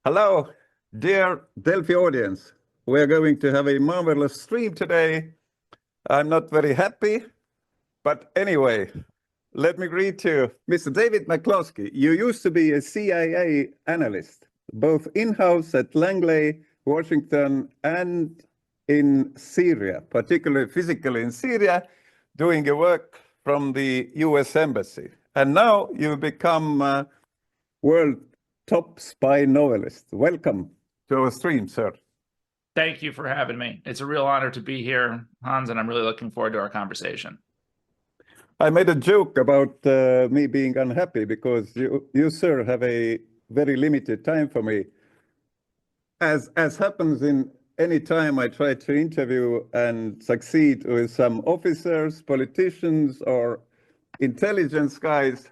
Hello, dear Delphi audience. We're going to have a marvelous stream today. I'm not very happy, but anyway, let me greet you, Mr. David McCloskey. You used to be a CIA analyst, both in-house at Langley, Washington, and in Syria, particularly physically in Syria, doing your work from the US Embassy. And now you've become world top spy novelist. Welcome to our stream, sir. Thank you for having me. It's a real honor to be here, Hans, and I'm really looking forward to our conversation. I made a joke about me being unhappy because you, sir, have a very limited time for me. As happens in any time I try to interview and succeed with some officers, politicians, or intelligence guys,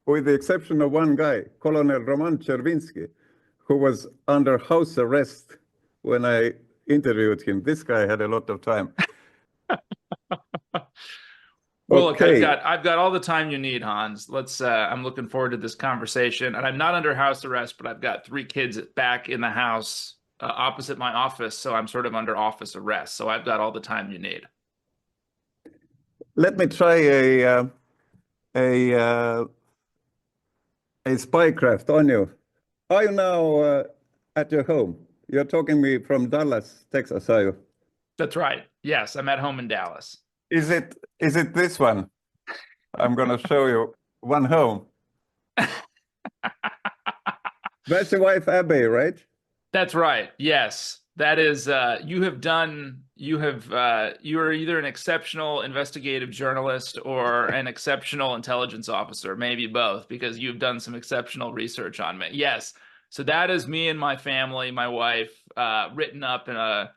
with the exception of one guy, Colonel Roman Chervinsky, who was under house arrest when I interviewed him. This guy had a lot of time. Well, Okay. look, I've got all the time you need, Hans. I'm looking forward to this conversation. And I'm not under house arrest, but I've got 3 kids back in the house opposite my office, so I'm sort of under office arrest. So I've got all the time you need. Let me try a spycraft on you. Are you now at your home? You're talking me from Dallas, Texas, are you? That's right. Yes, I'm at home in Dallas. Is it this one? I'm going to show you one home. That's your wife, Abby, right? That's right. Yes, that is. You are either an exceptional investigative journalist or an exceptional intelligence officer, maybe both, because you've done some exceptional research on me. Yes. So that is me and my family, my wife, written up in a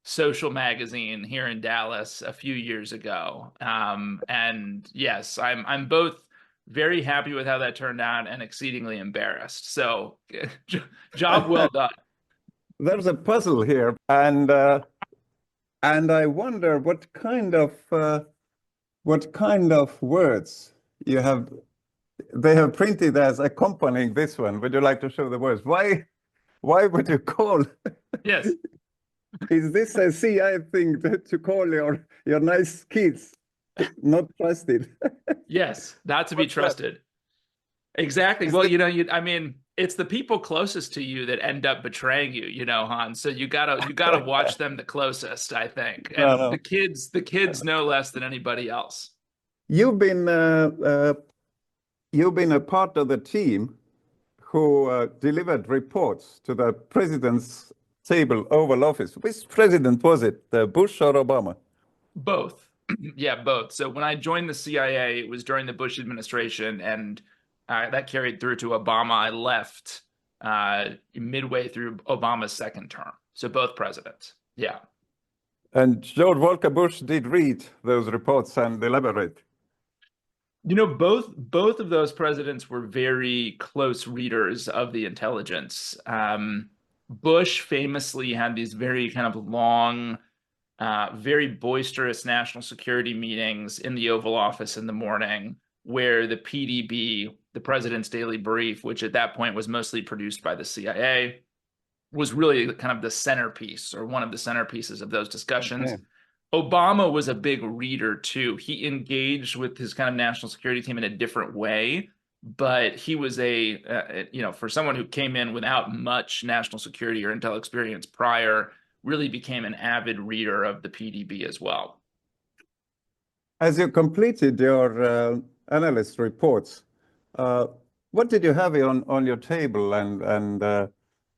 social magazine here in Dallas a few years ago. And yes, I'm both very happy with how that turned out and exceedingly embarrassed. So job well done. There's a puzzle here, and I wonder what kind of words you have. They have printed as accompanying this one. Would you like to show the words? Why would you call? Yes. Is this a CIA thing to call your nice kids not trusted? Yes, not to be trusted. Exactly. Well, I mean, it's the people closest to you that end up betraying you, Hans. So you gotta watch them the closest, I think. And No. the kids know less than anybody else. You've been a part of the team who delivered reports to the president's table, Oval Office. Which president was it, Bush or Obama? Both. Yeah, both. So when I joined the CIA, it was during the Bush administration, and that carried through to Obama. I left midway through Obama's second term. So both presidents. Yeah. And George Walker Bush did read those reports and elaborate. Both of those presidents were very close readers of the intelligence. Bush famously had these very kind of long, very boisterous national security meetings in the Oval Office in the morning, where the PDB, the President's Daily Brief, which at that point was mostly produced by the CIA, was really kind of the centerpiece or one of the centerpieces of those discussions. Okay. Obama was a big reader too. He engaged with his kind of national security team in a different way, but he was for someone who came in without much national security or intel experience prior, really became an avid reader of the PDB as well. As you completed your analyst reports, what did you have on your table and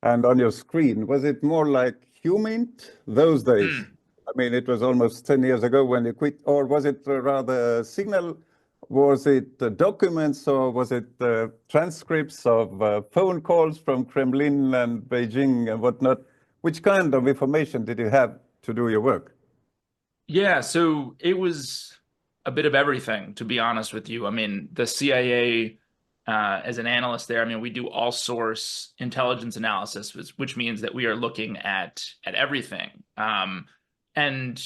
on your screen? Was it more like HUMINT those days? I mean, it was almost 10 years ago when you quit, or was it rather Signal? Was it documents, or was it transcripts of phone calls from Kremlin and Beijing and whatnot? Which kind of information did you have to do your work? Yeah, so it was a bit of everything, to be honest with you. I mean, the CIA, as an analyst there, I mean, we do all source intelligence analysis, which means that we are looking at everything. And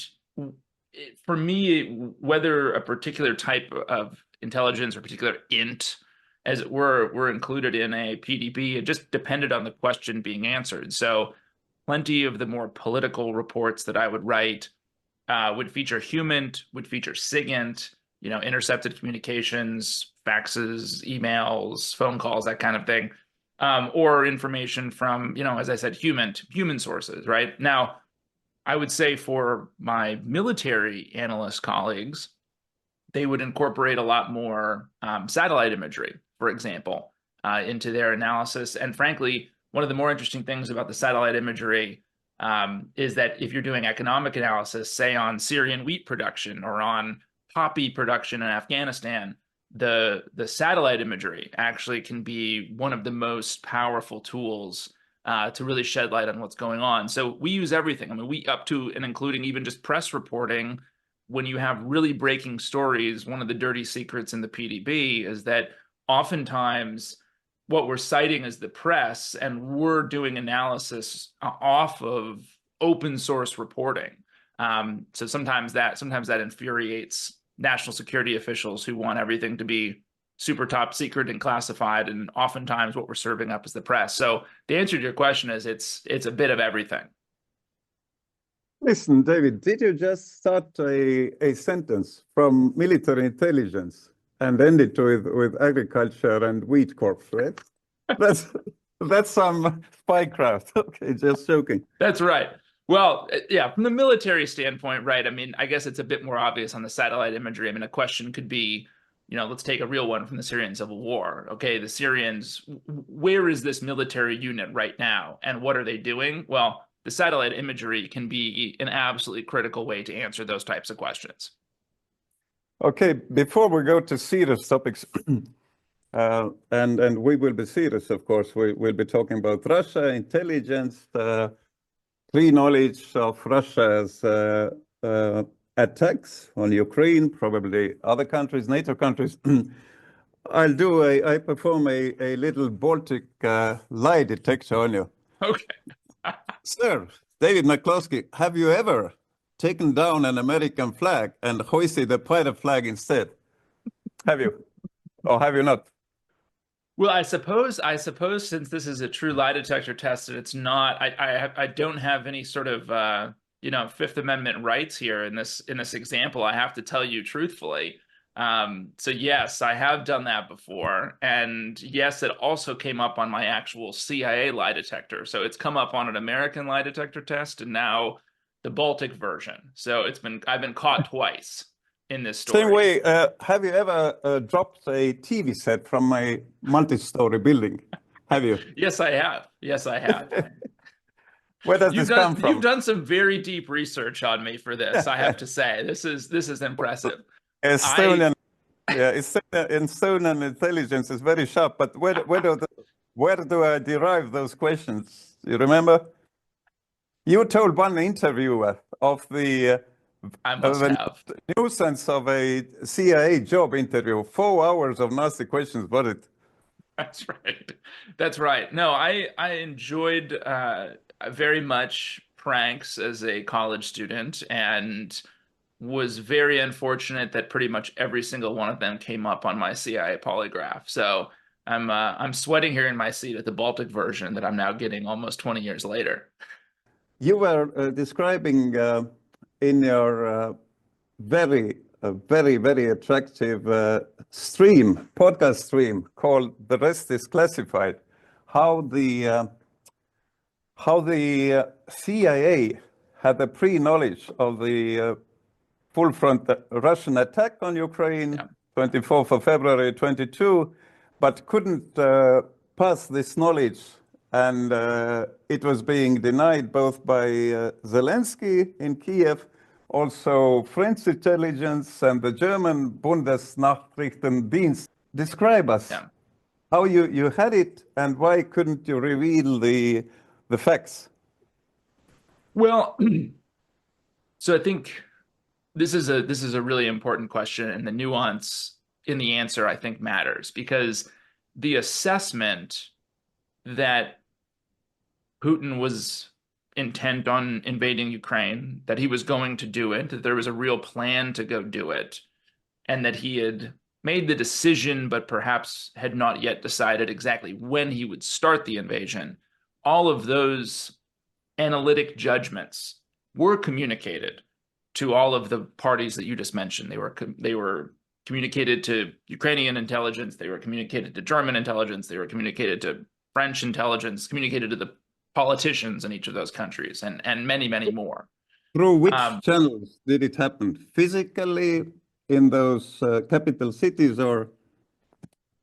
for me, whether a particular type of intelligence or particular int as it were included in a PDB. It just depended on the question being answered. So plenty of the more political reports that I would write would feature HUMINT, would feature SIGINT, intercepted communications, faxes, emails, phone calls, that kind of thing, or information from, as I said, human sources, right? Now, I would say for my military analyst colleagues, they would incorporate a lot more satellite imagery, for example, into their analysis. And frankly, one of the more interesting things about the satellite imagery is that if you're doing economic analysis, say on Syrian wheat production or on poppy production in Afghanistan, the satellite imagery actually can be one of the most powerful tools to really shed light on what's going on. So we use everything. I mean, we up to and including even just press reporting. When you have really breaking stories, one of the dirty secrets in the PDB is that oftentimes what we're citing is the press, and we're doing analysis off of open source reporting. So sometimes that infuriates national security officials who want everything to be super top secret and classified, and oftentimes what we're serving up is the press. So the answer to your question is it's a bit of everything. Listen, David, did you just start a sentence from military intelligence and end it with agriculture and wheat corps, right? That's some spycraft. Okay, just joking. That's right. Well, yeah, from the military standpoint, right? I mean, I guess it's a bit more obvious on the satellite imagery. I mean, a question could be, let's take a real one from the Syrian civil war. Okay, the Syrians, where is this military unit right now? And what are they doing? Well, the satellite imagery can be an absolutely critical way to answer those types of questions. Okay, before we go to serious topics, and we will be serious, of course, we'll be talking about Russia, intelligence, pre-knowledge of Russia's attacks on Ukraine, probably other countries, NATO countries. I perform a little Baltic lie detector on you. Okay. Sir, David McCloskey, have you ever taken down an American flag and hoisted a pirate flag instead? Have you? Or have you not? Well, I suppose since this is a true lie detector test and it's not, I don't have any sort of Fifth Amendment rights here in this example. I have to tell you truthfully. So yes, I have done that before. And yes, it also came up on my actual CIA lie detector. So it's come up on an American lie detector test and now the Baltic version. So I've been caught twice in this story. Same way, have you ever dropped a TV set from a multi-story building? Have you? Yes, I have. Yes, I have. Where does this come from? You've done some very deep research on me for this, I have to say. This is impressive. Estonian intelligence is very sharp, but where do I derive those questions? You remember? You told one interviewer of the nuisance of a CIA job interview, 4 hours of nasty questions, was it? That's right. That's right. No, I enjoyed very much pranks as a college student, and was very unfortunate that pretty much every single one of them came up on my CIA polygraph. So I'm sweating here in my seat at the Baltic version that I'm now getting almost 20 years later. You were describing in your very attractive podcast stream called "The Rest is Classified," how the CIA had a pre-knowledge of the full-front Russian attack on Ukraine, 24th of February 22, but couldn't pass this knowledge. And it was being denied both by Zelensky in Kiev, also French intelligence and the German Bundesnachrichtendienst. Describe us how you had it and why couldn't you reveal the facts? Well, so I think this is a really important question, and the nuance in the answer I think matters, because the assessment that Putin was intent on invading Ukraine, that he was going to do it, that there was a real plan to go do it, and that he had made the decision, but perhaps had not yet decided exactly when he would start the invasion, all of those analytic judgments were communicated to all of the parties that you just mentioned. They were communicated to Ukrainian intelligence, they were communicated to German intelligence, they were communicated to French intelligence, communicated to the politicians in each of those countries, and many, many more. Through which channels did it happen? Physically in those capital cities, or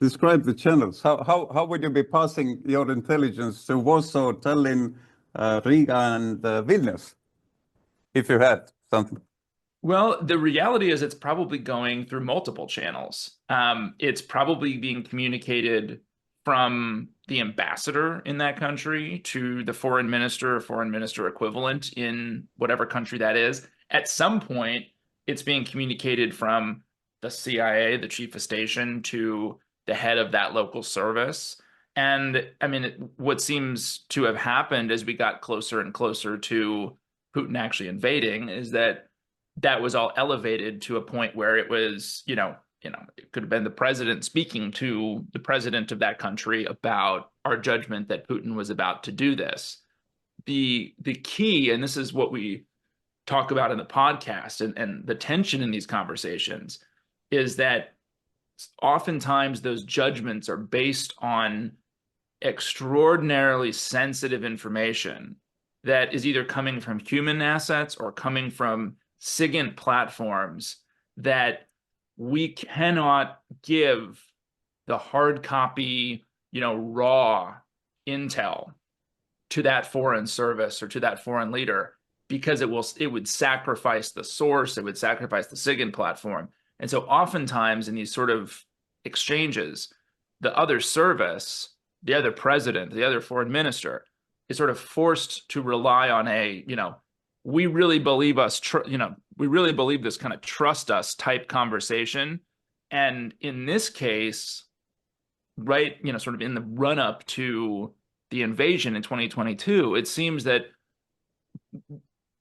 describe the channels? How would you be passing your intelligence to Warsaw, Tallinn, Riga, and Vilnius, if you had something? Well, the reality is it's probably going through multiple channels. It's probably being communicated from the ambassador in that country to the foreign minister or foreign minister equivalent in whatever country that is. At some point, it's being communicated from the CIA, the chief of station, to the head of that local service. And I mean, what seems to have happened as we got closer and closer to Putin actually invading is that was all elevated to a point where it was, it could have been the president speaking to the president of that country about our judgment that Putin was about to do this. The key, and this is what we talk about in the podcast, and the tension in these conversations, is that oftentimes those judgments are based on extraordinarily sensitive information that is either coming from human assets or coming from SIGINT platforms that we cannot give the hard copy, raw intel to that foreign service or to that foreign leader, because it would sacrifice the source, it would sacrifice the SIGINT platform. And so oftentimes in these sort of exchanges, the other service, the other president, the other foreign minister is sort of forced to rely on we really believe we really believe this kind of trust us type conversation. And in this case, right, sort of in the run up to the invasion in 2022, it seems that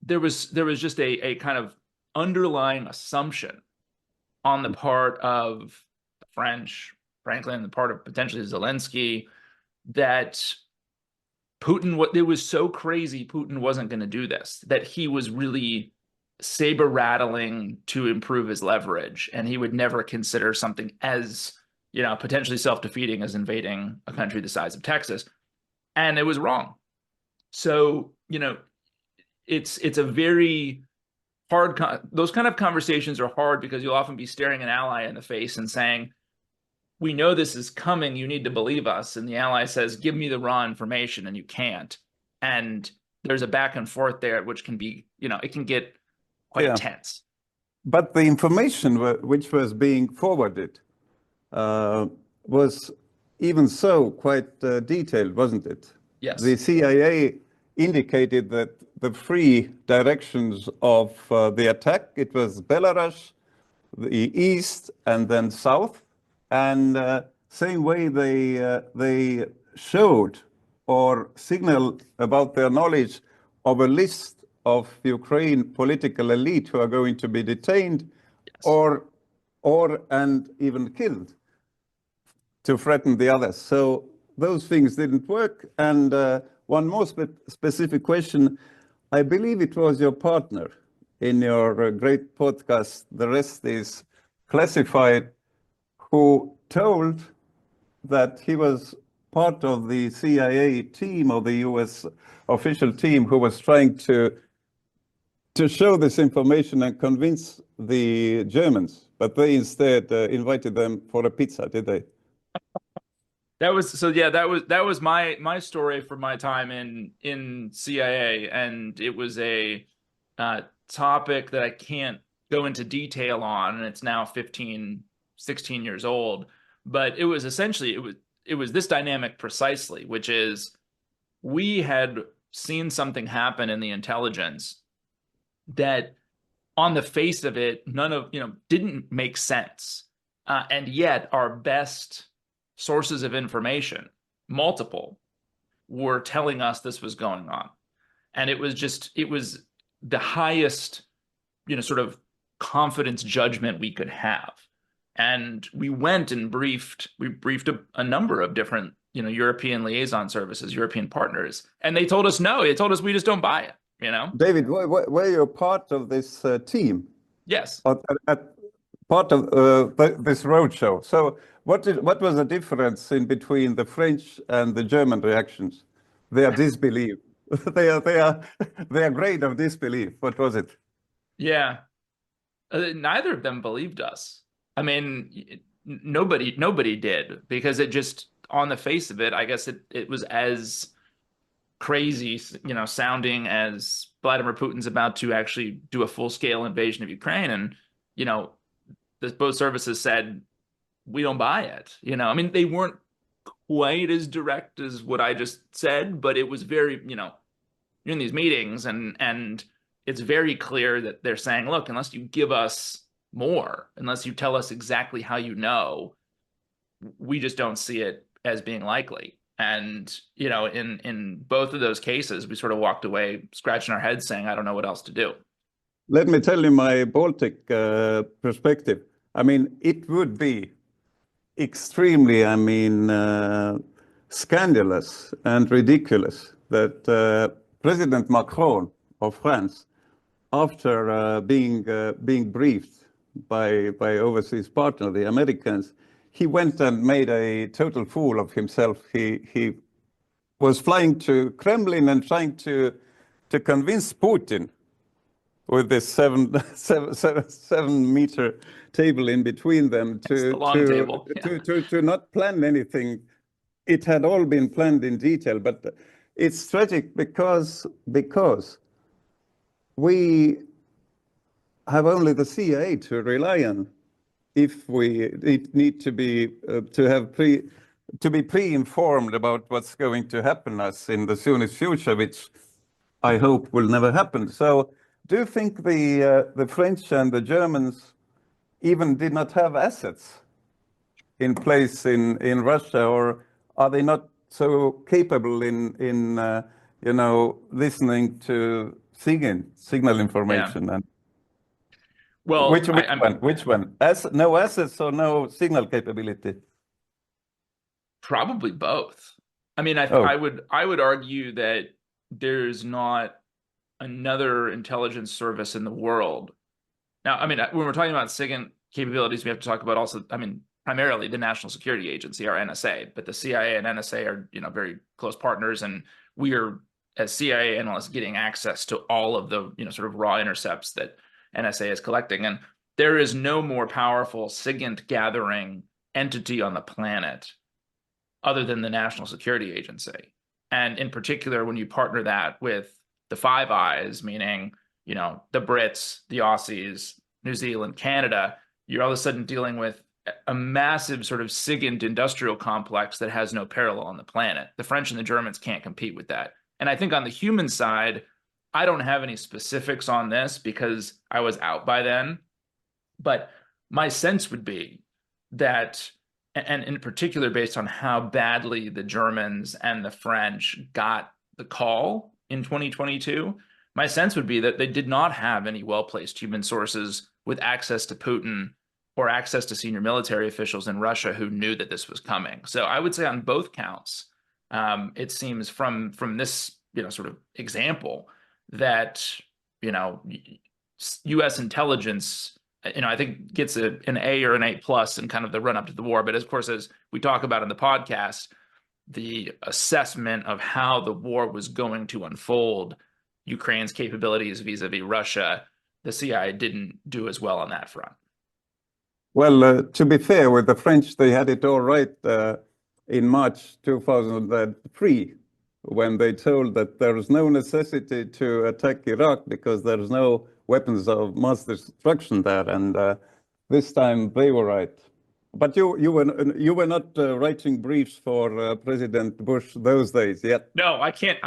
there was just a kind of underlying assumption on the part of the French, frankly, on the part of potentially Zelensky, that it was so crazy Putin wasn't going to do this, that he was really saber rattling to improve his leverage, and he would never consider something as potentially self-defeating as invading a country the size of Texas. And it was wrong. So it's a very hard those kind of conversations are hard, because you'll often be staring an ally in the face and saying, we know this is coming, you need to believe us. And the ally says, give me the raw information, and you can't. And there's a back and forth there, which can be, it can get quite intense. But the information which was being forwarded was even so quite detailed, wasn't it? Yes. The CIA indicated that the three directions of the attack, it was Belarus, the east, and then south. And same way they showed or signaled about their knowledge of a list of Ukraine political elite who are going to be detained, yes, or and even killed to threaten the others. So those things didn't work. And one more specific question, I believe it was your partner in your great podcast, The Rest is Classified, who told that he was part of the CIA team or the US official team who was trying to show this information and convince the Germans, but they instead invited them for a pizza, did they? That was my story from my time in CIA, and it was a topic that I can't go into detail on, and it's now 16 years old. But it was essentially it was this dynamic precisely, which is we had seen something happen in the intelligence that on the face of it didn't make sense, and yet our best sources of information, multiple, were telling us this was going on. And it was the highest sort of confidence judgment we could have. And we went and briefed a number of different, European liaison services, European partners, and they told us no. They told us we just don't buy it. David, were you part of this team? Yes. Part of this roadshow. So what was the difference in between the French and the German reactions? Their disbelief. their grade of disbelief. What was it? Yeah. Neither of them believed us. I mean, nobody did, because it just, on the face of it, I guess it was as crazy, sounding as Vladimir Putin's about to actually do a full-scale invasion of Ukraine. And, both services said, we don't buy it. I mean, they weren't quite as direct as what I just said, but it was very, you're in these meetings and it's very clear that they're saying, look, unless you give us more, unless you tell us exactly how we just don't see it as being likely. And, in both of those cases, we sort of walked away scratching our heads saying, I don't know what else to do. Let me tell you my Baltic perspective. I mean, it would be extremely, scandalous and ridiculous that President Macron of France, after being briefed by overseas partner, the Americans, he went and made a total fool of himself. He was flying to Kremlin and trying to convince Putin with this seven meter table in between them to not plan anything. It had all been planned in detail, but it's tragic because we have only the CIA to rely on if we need to be pre-informed about what's going to happen us in the soonest future, which I hope will never happen. So do you think the French and the Germans even did not have assets in place in Russia, or are they not so capable in listening to signal information? Yeah. And well, which one? No assets or no signal capability? Probably both. I mean, I would argue that there's not another intelligence service in the world. Now, I mean, when we're talking about SIGINT capabilities, we have to talk about also, primarily the National Security Agency, our NSA, but the CIA and NSA are, very close partners. And we are, as CIA analysts, getting access to all of the, sort of raw intercepts that NSA is collecting. And there is no more powerful SIGINT gathering entity on the planet other than the National Security Agency. And in particular, when you partner that with the Five Eyes, meaning, the Brits, the Aussies, New Zealand, Canada, you're all of a sudden dealing with a massive sort of SIGINT industrial complex that has no parallel on the planet. The French and the Germans can't compete with that. And I think on the human side, I don't have any specifics on this because I was out by then. But my sense would be that, and in particular based on how badly the Germans and the French got the call in 2022, my sense would be that they did not have any well-placed human sources with access to Putin or access to senior military officials in Russia who knew that this was coming. So I would say on both counts, it seems from this, sort of example that, U.S. intelligence, I think gets an A or an A plus in kind of the run up to the war. But of course, as we talk about in the podcast, the assessment of how the war was going to unfold, Ukraine's capabilities vis-a-vis Russia, the CIA didn't do as well on that front. Well, to be fair with the French, they had it all right in March 2003, when they told that there is no necessity to attack Iraq because there is no weapons of mass destruction there. And this time they were right. But you were not writing briefs for President Bush those days yet. No, I can't.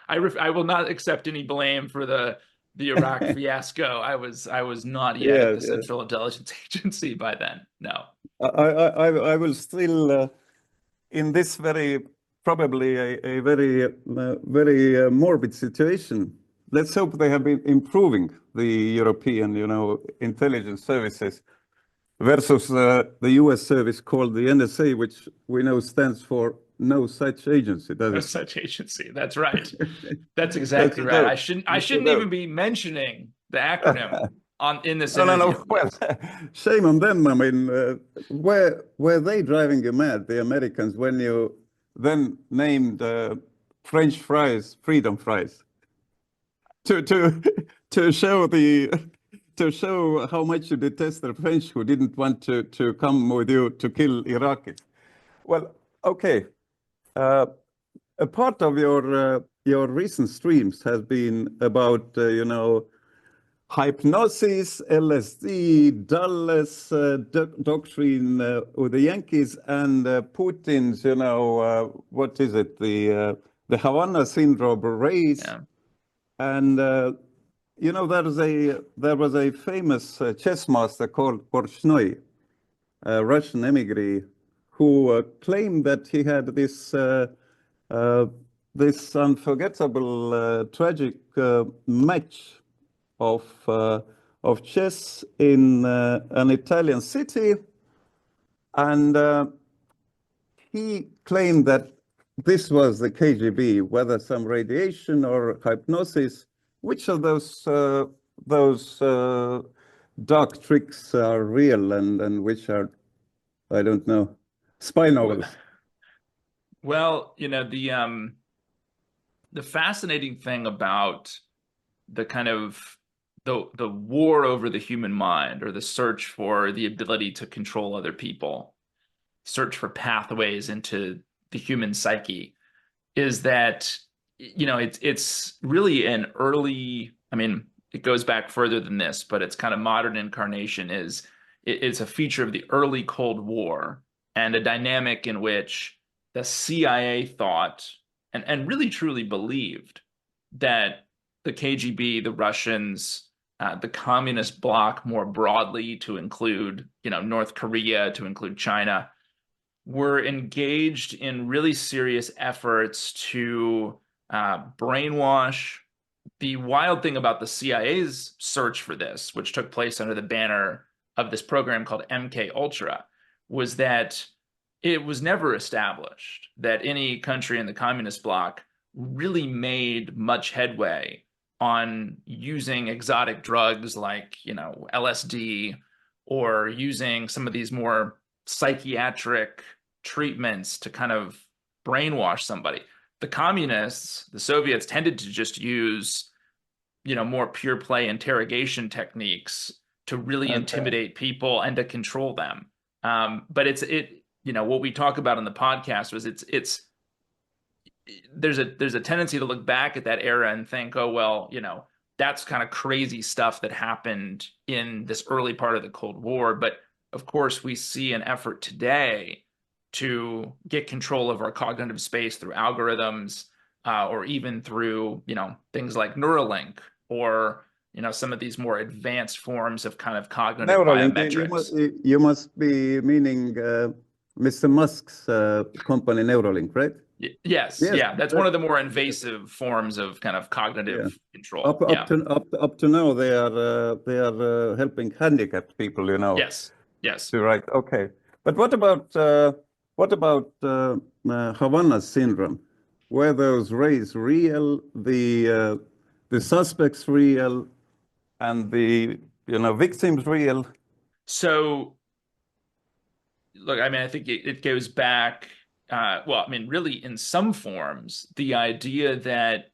I will not accept any blame for the Iraq fiasco. I was not yet at the Central Intelligence Agency by then. No. I will still in this probably a very morbid situation. Let's hope they have been improving the European, intelligence services. versus the US service called the NSA, which we know stands for no such agency, does No it? such agency. That's right. That's exactly right. I shouldn't even be mentioning the acronym in this interview. No. Well, shame on them. I mean, were they driving you mad, the Americans, when you then named French fries freedom fries to show how much you detest the French who didn't want to come with you to kill Iraqis? Well, okay. A part of your recent streams has been about hypnosis, LSD, Dulles doctrine with the Yankees, and Putin's, what is it, the Havana syndrome race. Yeah. And there was a famous chess master called Porshnoy, a Russian emigre, who claimed that he had this unforgettable tragic match of chess in an Italian city, and he claimed that this was the KGB, whether some radiation or hypnosis. Which of those dark tricks are real and which are, I don't know, spy novels? Well, the fascinating thing about the kind of the war over the human mind, or the search for the ability to control other people, search for pathways into the human psyche, is that it's really an early, I mean, it goes back further than this, but its kind of modern incarnation it's a feature of the early Cold War, and a dynamic in which the CIA thought and really truly believed that the KGB, the Russians, the communist bloc more broadly, to include North Korea, to include China, were engaged in really serious efforts to brainwash. The wild thing about the CIA's search for this, which took place under the banner of this program called MK Ultra, was that it was never established that any country in the communist bloc really made much headway on using exotic drugs like LSD, or using some of these more psychiatric treatments to kind of brainwash somebody. The communists, the Soviets, tended to just use more pure play interrogation techniques to really intimidate people and to control them. But what we talk about in the podcast was there's a tendency to look back at that era and think, oh, well, that's kind of crazy stuff that happened in this early part of the Cold War. But of course, we see an effort today to get control of our cognitive space through algorithms, or even through things like Neuralink, or some of these more advanced forms of kind of cognitive biometrics. You must be meaning Mr. Musk's company Neuralink, right? Yes. Yeah, that's one of the more invasive forms of kind of cognitive control. Up to now, they are helping handicapped people, Yes. Right. Okay. But what about Havana syndrome? Were those rays real? The suspects real, and the victims real? So, look, I mean, I think it goes back. Well, I mean, really, in some forms, the idea that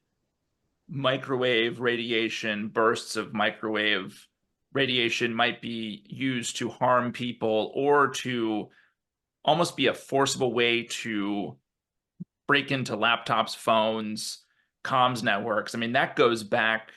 microwave radiation, bursts of microwave radiation, might be used to harm people, or to almost be a forcible way to break into laptops, phones, comms networks. I mean, that goes back,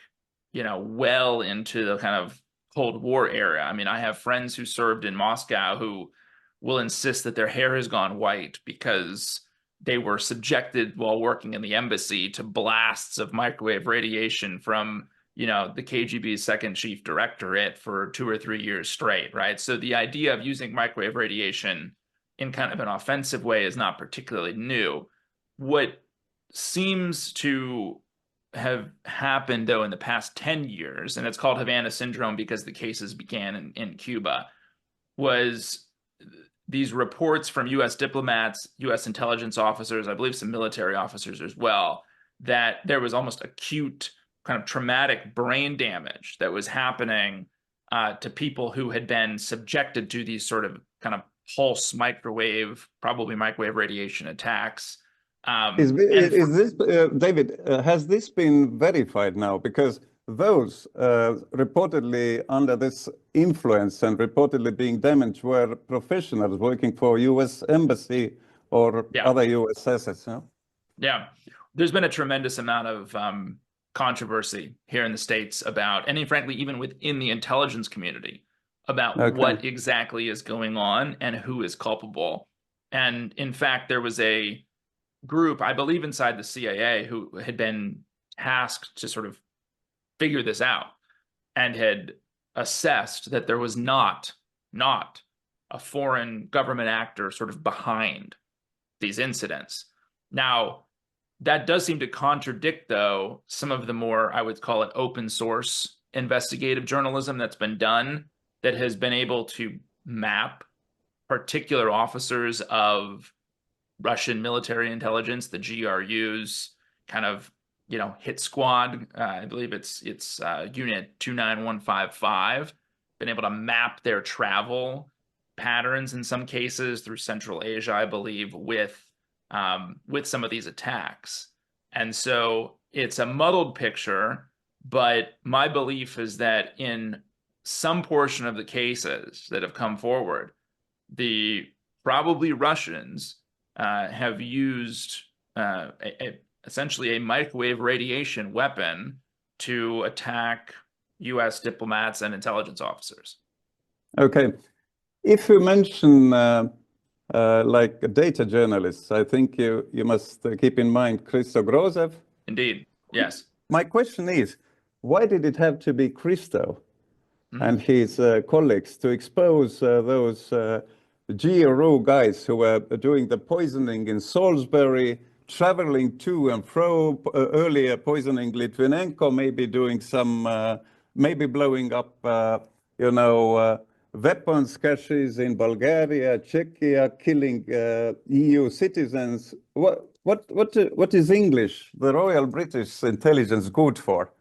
well into the kind of Cold War era. I mean, I have friends who served in Moscow who will insist that their hair has gone white because they were subjected while working in the embassy to blasts of microwave radiation from, the KGB's second chief directorate for 2 or 3 years straight, right? So the idea of using microwave radiation in kind of an offensive way is not particularly new. What seems to have happened, though, in the past 10 years, and it's called Havana syndrome because the cases began in Cuba, was these reports from U.S. diplomats, U.S. intelligence officers, I believe some military officers as well, that there was almost acute kind of traumatic brain damage that was happening to people who had been subjected to these sort of kind of pulse microwave, probably microwave radiation attacks. Is this, David, has this been verified now? Because those reportedly under this influence and reportedly being damaged were professionals working for U.S. Embassy or other U.S. assets. No? Yeah, there's been a tremendous amount of controversy here in the States about, and frankly, even within the intelligence community, about what exactly is going on and who is culpable. And in fact, there was a group, I believe inside the CIA, who had been tasked to sort of figure this out and had assessed that there was not a foreign government actor sort of behind these incidents. Now, that does seem to contradict, though, some of the more, I would call it, open source investigative journalism that's been done, that has been able to map particular officers of Russian military intelligence, the GRU's kind of, hit squad. I believe it's Unit 29155, been able to map their travel patterns in some cases through Central Asia, I believe, with some of these attacks. And so it's a muddled picture, but my belief is that in some portion of the cases that have come forward, the probably Russians have used essentially a microwave radiation weapon to attack U.S. diplomats and intelligence officers. Okay. If you mention like data journalists, I think you must keep in mind Christo Grozev. Indeed, yes. My question is, why did it have to be Christo and his colleagues to expose those GRU guys who were doing the poisoning in Salisbury, traveling to and fro, earlier poisoning Litvinenko, maybe doing some, maybe blowing up, weapons caches in Bulgaria, Czechia, killing EU citizens. What is English, the Royal British Intelligence, good for?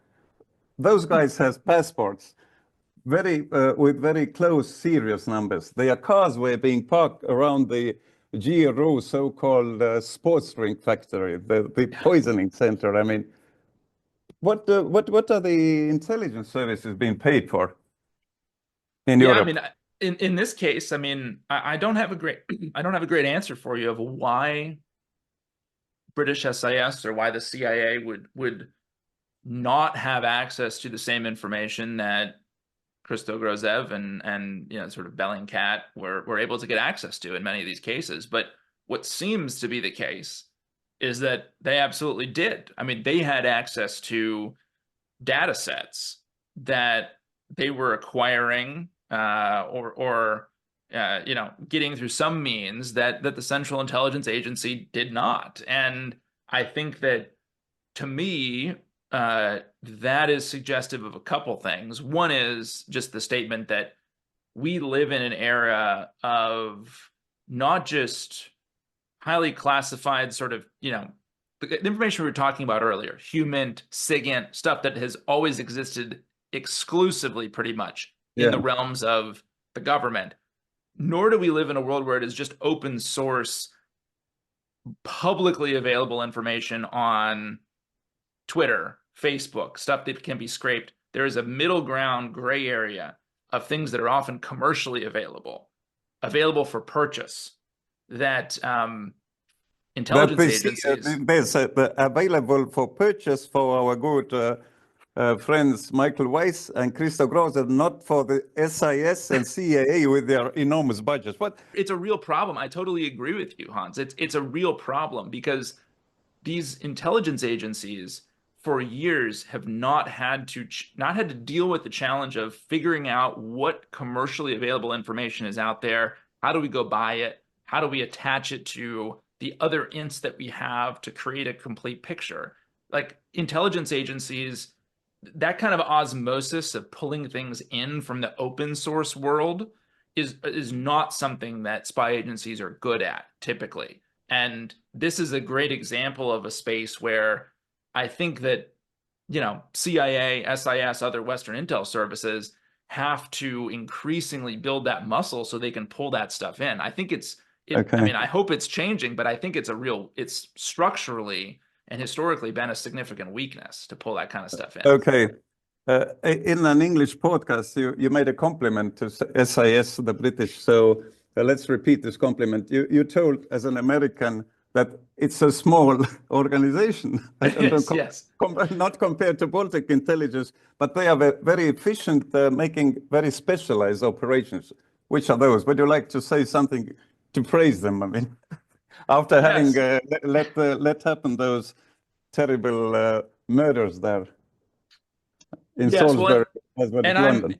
Those guys have passports, with very close, serious numbers. Their cars were being parked around the GRU so-called sports drink factory, the poisoning center. I mean, what are the intelligence services being paid for in Europe? I mean, in this case, I mean, I don't have a great answer for you of why British SIS or why the CIA would not have access to the same information that Christo Grozev and sort of Bellingcat were able to get access to in many of these cases. But what seems to be the case is that they absolutely did. I mean, they had access to data sets that they were acquiring or getting through some means that the Central Intelligence Agency did not. And I think that, to me, that is suggestive of a couple things. One is just the statement that we live in an era of not just highly classified sort of, the information we were talking about earlier, HUMINT, SIGINT, stuff that has always existed exclusively pretty much in the realms of the government. Nor do we live in a world where it is just open source, publicly available information on Twitter, Facebook, stuff that can be scraped. There is a middle ground gray area of things that are often commercially available for purchase, that intelligence agencies... There's available for purchase for our good friends Michael Weiss and Christo Grozev, not for the SIS and CIA with their enormous budgets. What? It's a real problem. I totally agree with you, Hans. It's a real problem because these intelligence agencies for years have not had to deal with the challenge of figuring out what commercially available information is out there. How do we go buy it? How do we attach it to the other ints that we have to create a complete picture? Like intelligence agencies, that kind of osmosis of pulling things in from the open source world is not something that spy agencies are good at typically. And this is a great example of a space where I think that, CIA, SIS, other Western intel services have to increasingly build that muscle so they can pull that stuff in. I think I mean, I hope it's changing, but I think it's structurally and historically been a significant weakness to pull that kind of stuff in. Okay. In an English podcast, you made a compliment to SIS, the British. So let's repeat this compliment. You told, as an American, that it's a small organization. Yes. Not compared to Baltic intelligence, but they are very efficient, making very specialized operations. Which are those? Would you like to say something to praise them? I mean, after having let happen those terrible murders there in Salisbury, as well as London.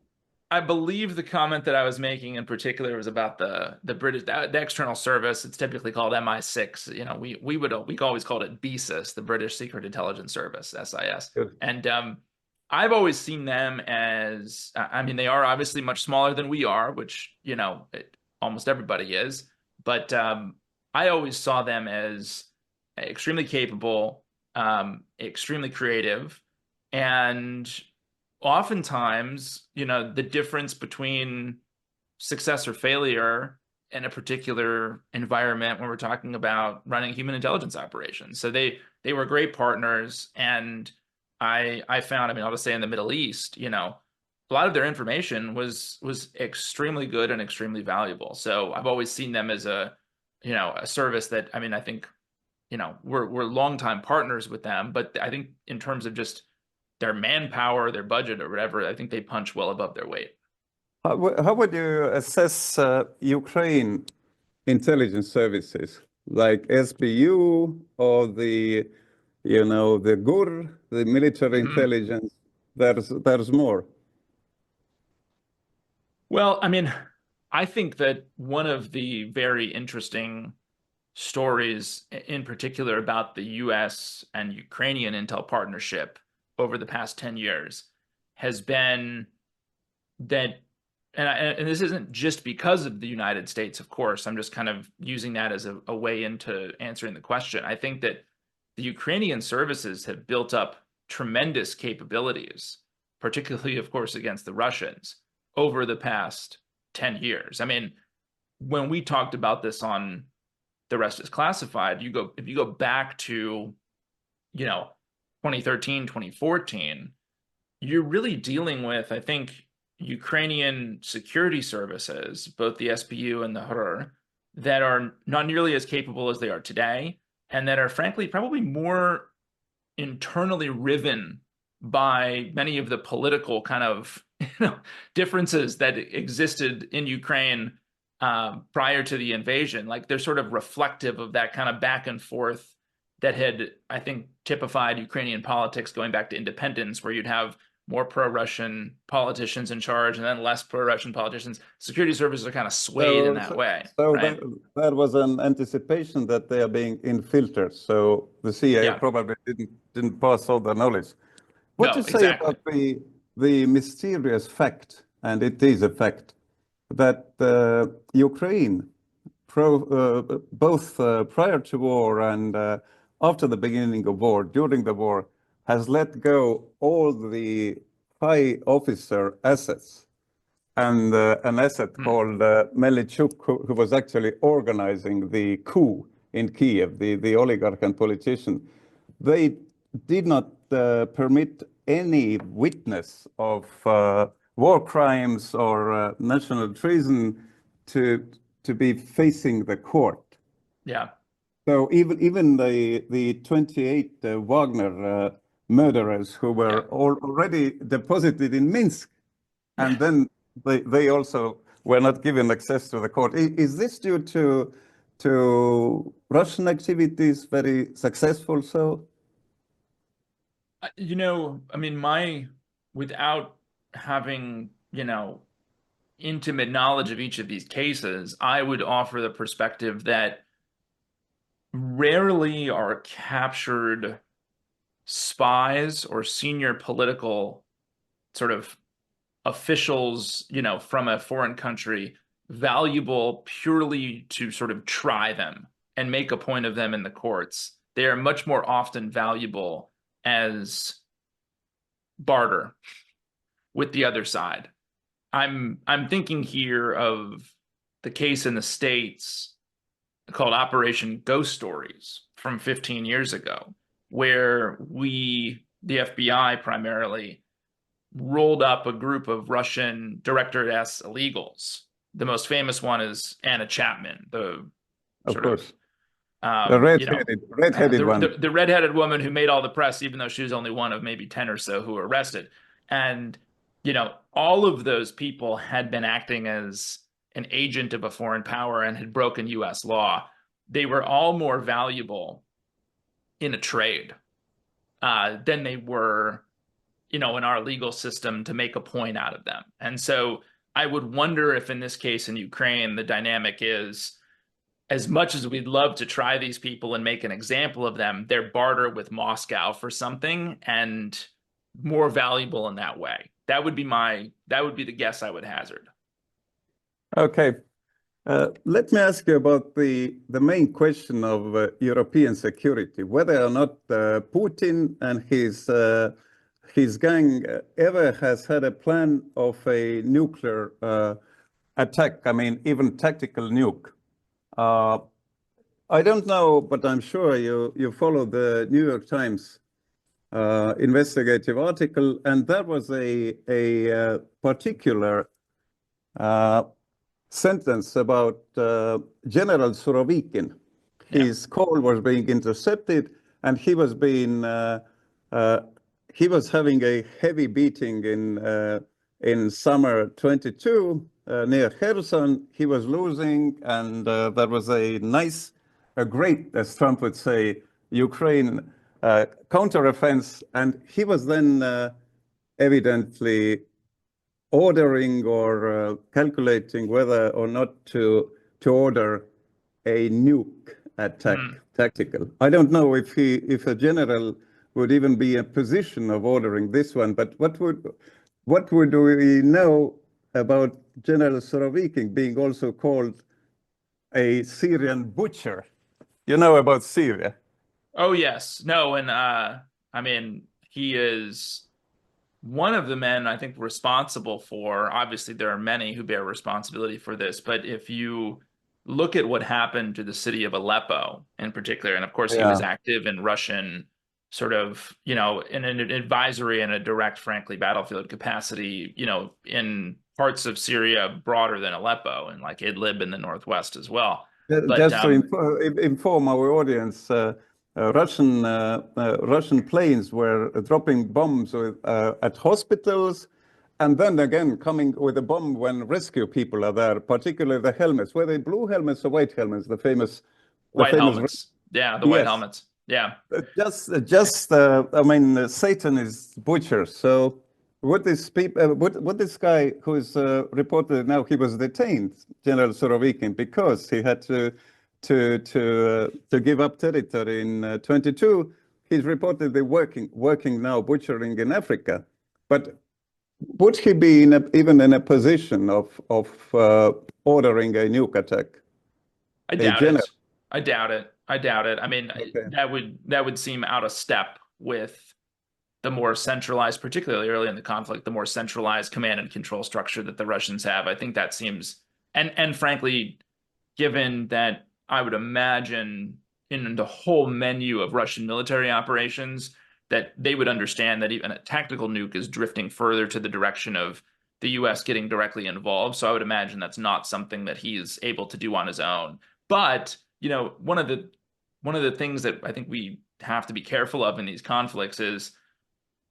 I believe the comment that I was making in particular was about the British, the external service. It's typically called MI6. We always called it BSIS, the British Secret Intelligence Service, SIS. Good. And I've always seen them as, I mean, they are obviously much smaller than we are, which almost everybody is. But I always saw them as extremely capable, extremely creative, and oftentimes, the difference between success or failure in a particular environment when we're talking about running human intelligence operations. So they were great partners, and I found, I mean, I'll just say in the Middle East, a lot of their information was extremely good and extremely valuable. So I've always seen them as a service that, I mean, I think, we're longtime partners with them, but I think in terms of just their manpower, their budget, or whatever, I think they punch well above their weight. How would you assess Ukraine intelligence services, like SBU or the GUR, the military intelligence? There's more. Well, I mean, I think that one of the very interesting stories in particular about the US and Ukrainian intel partnership over the past 10 years has been that, and this isn't just because of the United States, of course, I'm just kind of using that as a way into answering the question. I think that the Ukrainian services have built up tremendous capabilities, particularly, of course, against the Russians over the past 10 years. I mean, when we talked about this on The Rest is Classified, if you go back to, 2013, 2014, you're really dealing with, I think, Ukrainian security services, both the SBU and the GUR, that are not nearly as capable as they are today, and that are frankly probably more internally riven by many of the political kind of differences that existed in Ukraine prior to the invasion. Like, they're sort of reflective of that kind of back and forth that had, I think, typified Ukrainian politics going back to independence, where you'd have more pro-Russian politicians in charge and then less pro-Russian politicians. Security services are kind of swayed in that way. So right? there was an anticipation that they are being infiltrated. So the CIA probably didn't pass all the knowledge. What do you say about the mysterious fact, and it is a fact, that Ukraine, both prior to war and after the beginning of war, during the war, has let go all the high officer assets, and an asset called Melnichuk, who was actually organizing the coup in Kiev, the oligarch and politician. They did not permit any witness of war crimes or national treason to be facing the court. Yeah. So even the 28 Wagner murderers who were already deposited in Minsk, and then they also were not given access to the court. Is this due to Russian activities, very successful? So, I mean, without having, intimate knowledge of each of these cases, I would offer the perspective that rarely are captured spies or senior political sort of officials, from a foreign country valuable purely to sort of try them and make a point of them in the courts. They are much more often valuable as barter with the other side. I'm thinking here of the case in the States called Operation Ghost Stories from 15 years ago, where we, the FBI primarily, rolled up a group of Russian Directorate S illegals. The most famous one is Anna Chapman, the the red-headed one. The red-headed woman who made all the press, even though she was only one of maybe 10 or so who were arrested. And, you know, all of those people had been acting as an agent of a foreign power and had broken US law. They were all more valuable in a trade than they were, you know, in our legal system to make a point out of them. And so I would wonder if in this case in Ukraine, the dynamic is, as much as we'd love to try these people and make an example of them, they're barter with Moscow for something and more valuable in that way. That would be the guess I would hazard. Okay. Let me ask you about the main question of European security, whether or not Putin and his gang ever has had a plan of a nuclear attack, I mean, even tactical nuke. I don't know, but I'm sure you follow the New York Times investigative article, and there was a particular sentence about General Surovikin. His call was being intercepted, and he was having a heavy beating in summer 22 near Kherson. He was losing, and there was a great, as Trump would say, Ukraine counteroffense, and he was then evidently ordering or calculating whether or not to order a nuke attack, tactical. I don't know if a general would even be in a position of ordering this one, but what would we know about General Surovikin being also called a Syrian butcher? You know about Syria? Oh, yes. No, and I mean, he is one of the men I think responsible for, obviously there are many who bear responsibility for this, but if you look at what happened to the city of Aleppo in particular, and of course he was active in Russian sort of, you know, in an advisory and a direct, frankly, battlefield capacity, you know, in parts of Syria broader than Aleppo and like Idlib in the northwest as well. But, just to inform our audience, Russian planes were dropping bombs at hospitals, and then again coming with a bomb when rescue people are there, particularly the helmets. Were they blue helmets or white helmets? The famous white helmets. Yeah, the white helmets. Yeah. I mean, Satan is butcher. So what this guy who is reported now, he was detained, General Surovikin, because he had to give up territory in 22. He's reportedly working now butchering in Africa. But would he be even in a position of ordering a nuke attack? I doubt it. I mean, that would seem out of step with the more centralized, particularly early in the conflict, the more centralized command and control structure that the Russians have. I think that seems, and frankly, given that I would imagine in the whole menu of Russian military operations that they would understand that even a tactical nuke is drifting further to the direction of the US getting directly involved. So I would imagine that's not something that he's able to do on his own. But, you know, one of the things that I think we have to be careful of in these conflicts is,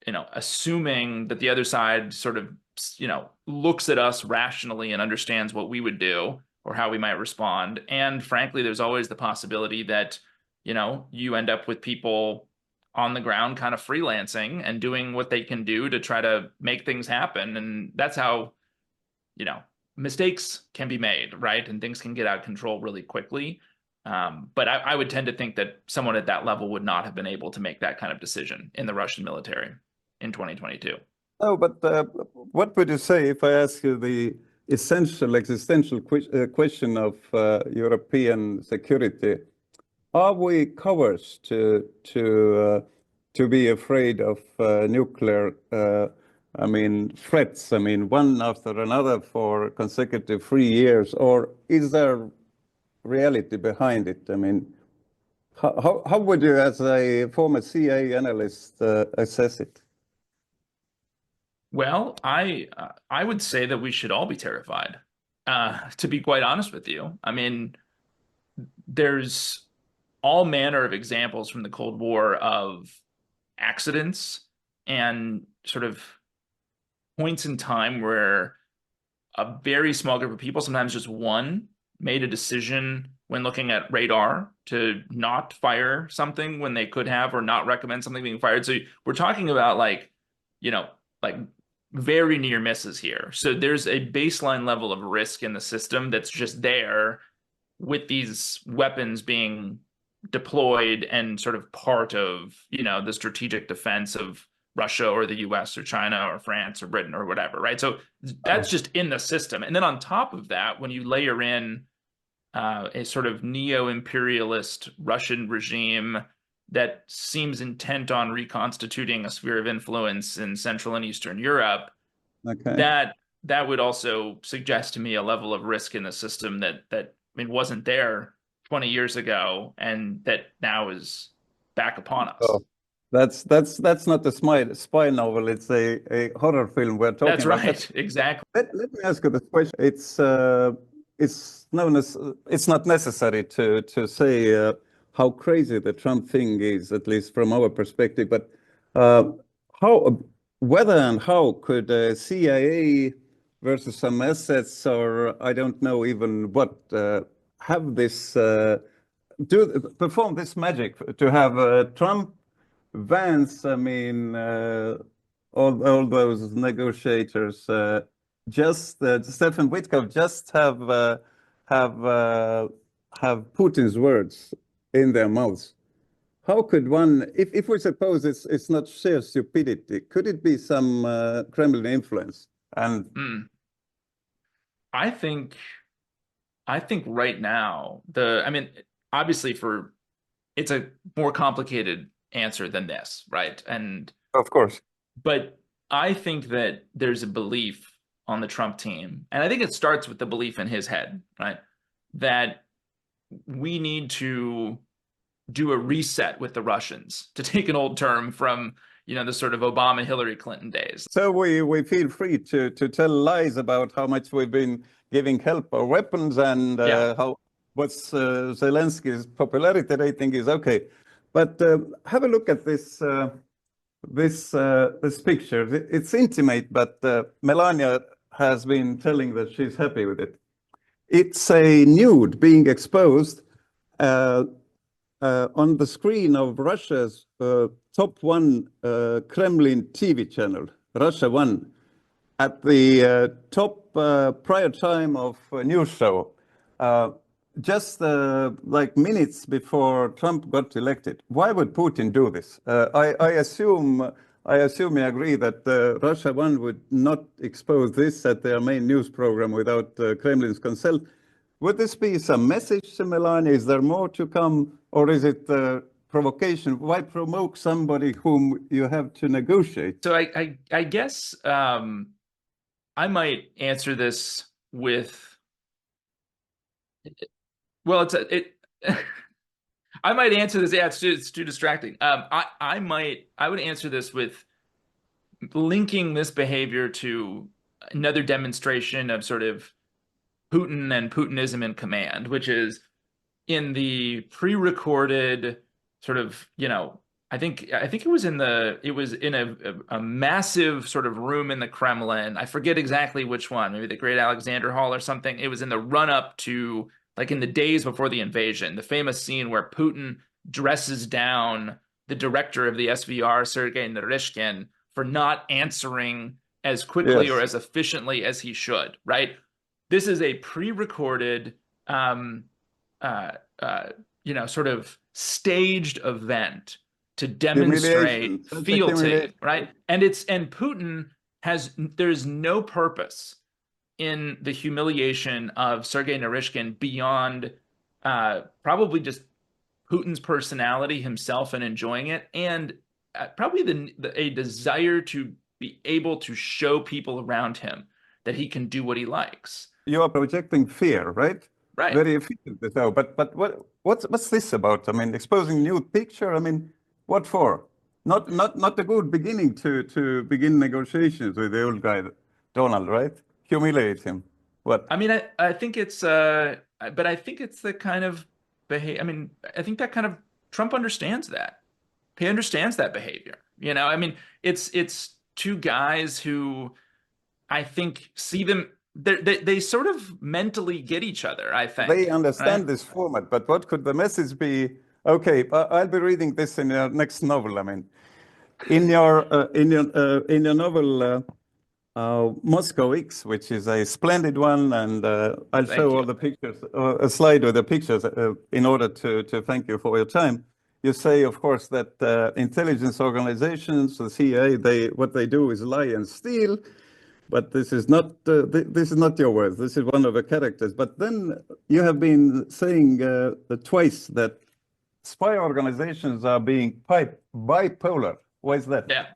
you know, assuming that the other side sort of, you know, looks at us rationally and understands what we would do or how we might respond. And frankly, there's always the possibility that, you know, you end up with people on the ground kind of freelancing and doing what they can do to try to make things happen. And that's how, you know, mistakes can be made, right? And things can get out of control really quickly. But I would tend to think that someone at that level would not have been able to make that kind of decision in the Russian military in 2022. No, but what would you say if I ask you essential existential question of European security. Are we cowards to be afraid of nuclear threats? One after another for consecutive 3 years, or is there reality behind it? How would you, as a former CIA analyst, assess it? Well, I would say that we should all be terrified, to be quite honest with you. There's all manner of examples from the Cold War of accidents and sort of points in time where a very small group of people, sometimes just one, made a decision when looking at radar to not fire something when they could have, or not recommend something being fired. So we're talking about like very near misses here. So there's a baseline level of risk in the system that's just there, with these weapons being deployed and sort of part of, the strategic defense of Russia or the US or China or France or Britain or whatever, right? So that's just in the system. And then on top of that, when you layer in a sort of neo-imperialist Russian regime that seems intent on reconstituting a sphere of influence in Central and Eastern Europe, that would also suggest to me a level of risk in the system that wasn't there 20 years ago, and that now is back upon us. Oh, that's not a spy novel. It's a horror film we're talking That's about. right, exactly. Let me ask you this question. It's not necessary to say how crazy the Trump thing is, at least from our perspective. But whether and how could CIA versus some assets, or I don't know even what, have this perform this magic to have Trump, Vance, all those negotiators, just Stephen Witkoff, just have Putin's words in their mouths. How could one, if we suppose it's not sheer stupidity, could it be some Kremlin influence? And I think right now, obviously it's a more complicated answer than this, right? And of course, but I think that there's a belief on the Trump team, and I think it starts with the belief in his head, right? That we need to do a reset with the Russians, to take an old term from the sort of Obama Hillary Clinton days. So we feel free to tell lies about how much we've been giving help or weapons, and what's Zelensky's popularity rating is. Okay, but have a look at this this picture. It's intimate, but Melania has been telling that she's happy with it. It's a nude being exposed on the screen of Russia's top one Kremlin TV channel, Russia 1, at the top prior time of a news show, just like minutes before Trump got elected. Why would Putin do this? I assume you agree that Russia 1 would not expose this at their main news program without Kremlin's consent. Would this be some message to Melania? Is there more to come, or is it provocation? Why provoke somebody whom you have to negotiate? So I guess I might answer this with, well, I might answer this. Yeah, it's too distracting. I would answer this with linking this behavior to another demonstration of sort of Putin and Putinism in command, which is in the pre-recorded sort of, I think it was in a massive sort of room in the Kremlin. I forget exactly which one, maybe the Great Alexander Hall or something. It was in the run-up to, like, in the days before the invasion, the famous scene where Putin dresses down the director of the SVR, Sergei Narishkin, for not answering as quickly or as efficiently as he should, right? This is a pre-recorded, sort of staged event to demonstrate fealty, right? And Putin there's no purpose in the humiliation of Sergei Narishkin beyond probably just Putin's personality himself and enjoying it, and probably a desire to be able to show people around him that he can do what he likes. You are projecting fear, right? Right. Very efficiently so. But what's this about? I mean, exposing nude picture. I mean, what for? Not a good beginning to begin negotiations with the old guy, Donald, right? Humiliate him. What? I mean, I think it's but I think it's the kind of behavior. I mean, I think that kind of Trump understands that. He understands that behavior. You know, I mean, it's two guys who I think see them. They sort of mentally get each other, I think. They understand right? this format, but what could the message be? Okay, I'll be reading this in your next novel. I mean, in your novel Moscow X, which is a splendid one, and I'll show all the pictures, a slide with the pictures in order to thank you for your time. You say, of course, that intelligence organizations, the CIA, what they do is lie and steal. But this is not your words. This is one of the characters. But then you have been saying twice that spy organizations are being bipolar. Why is that? Yeah.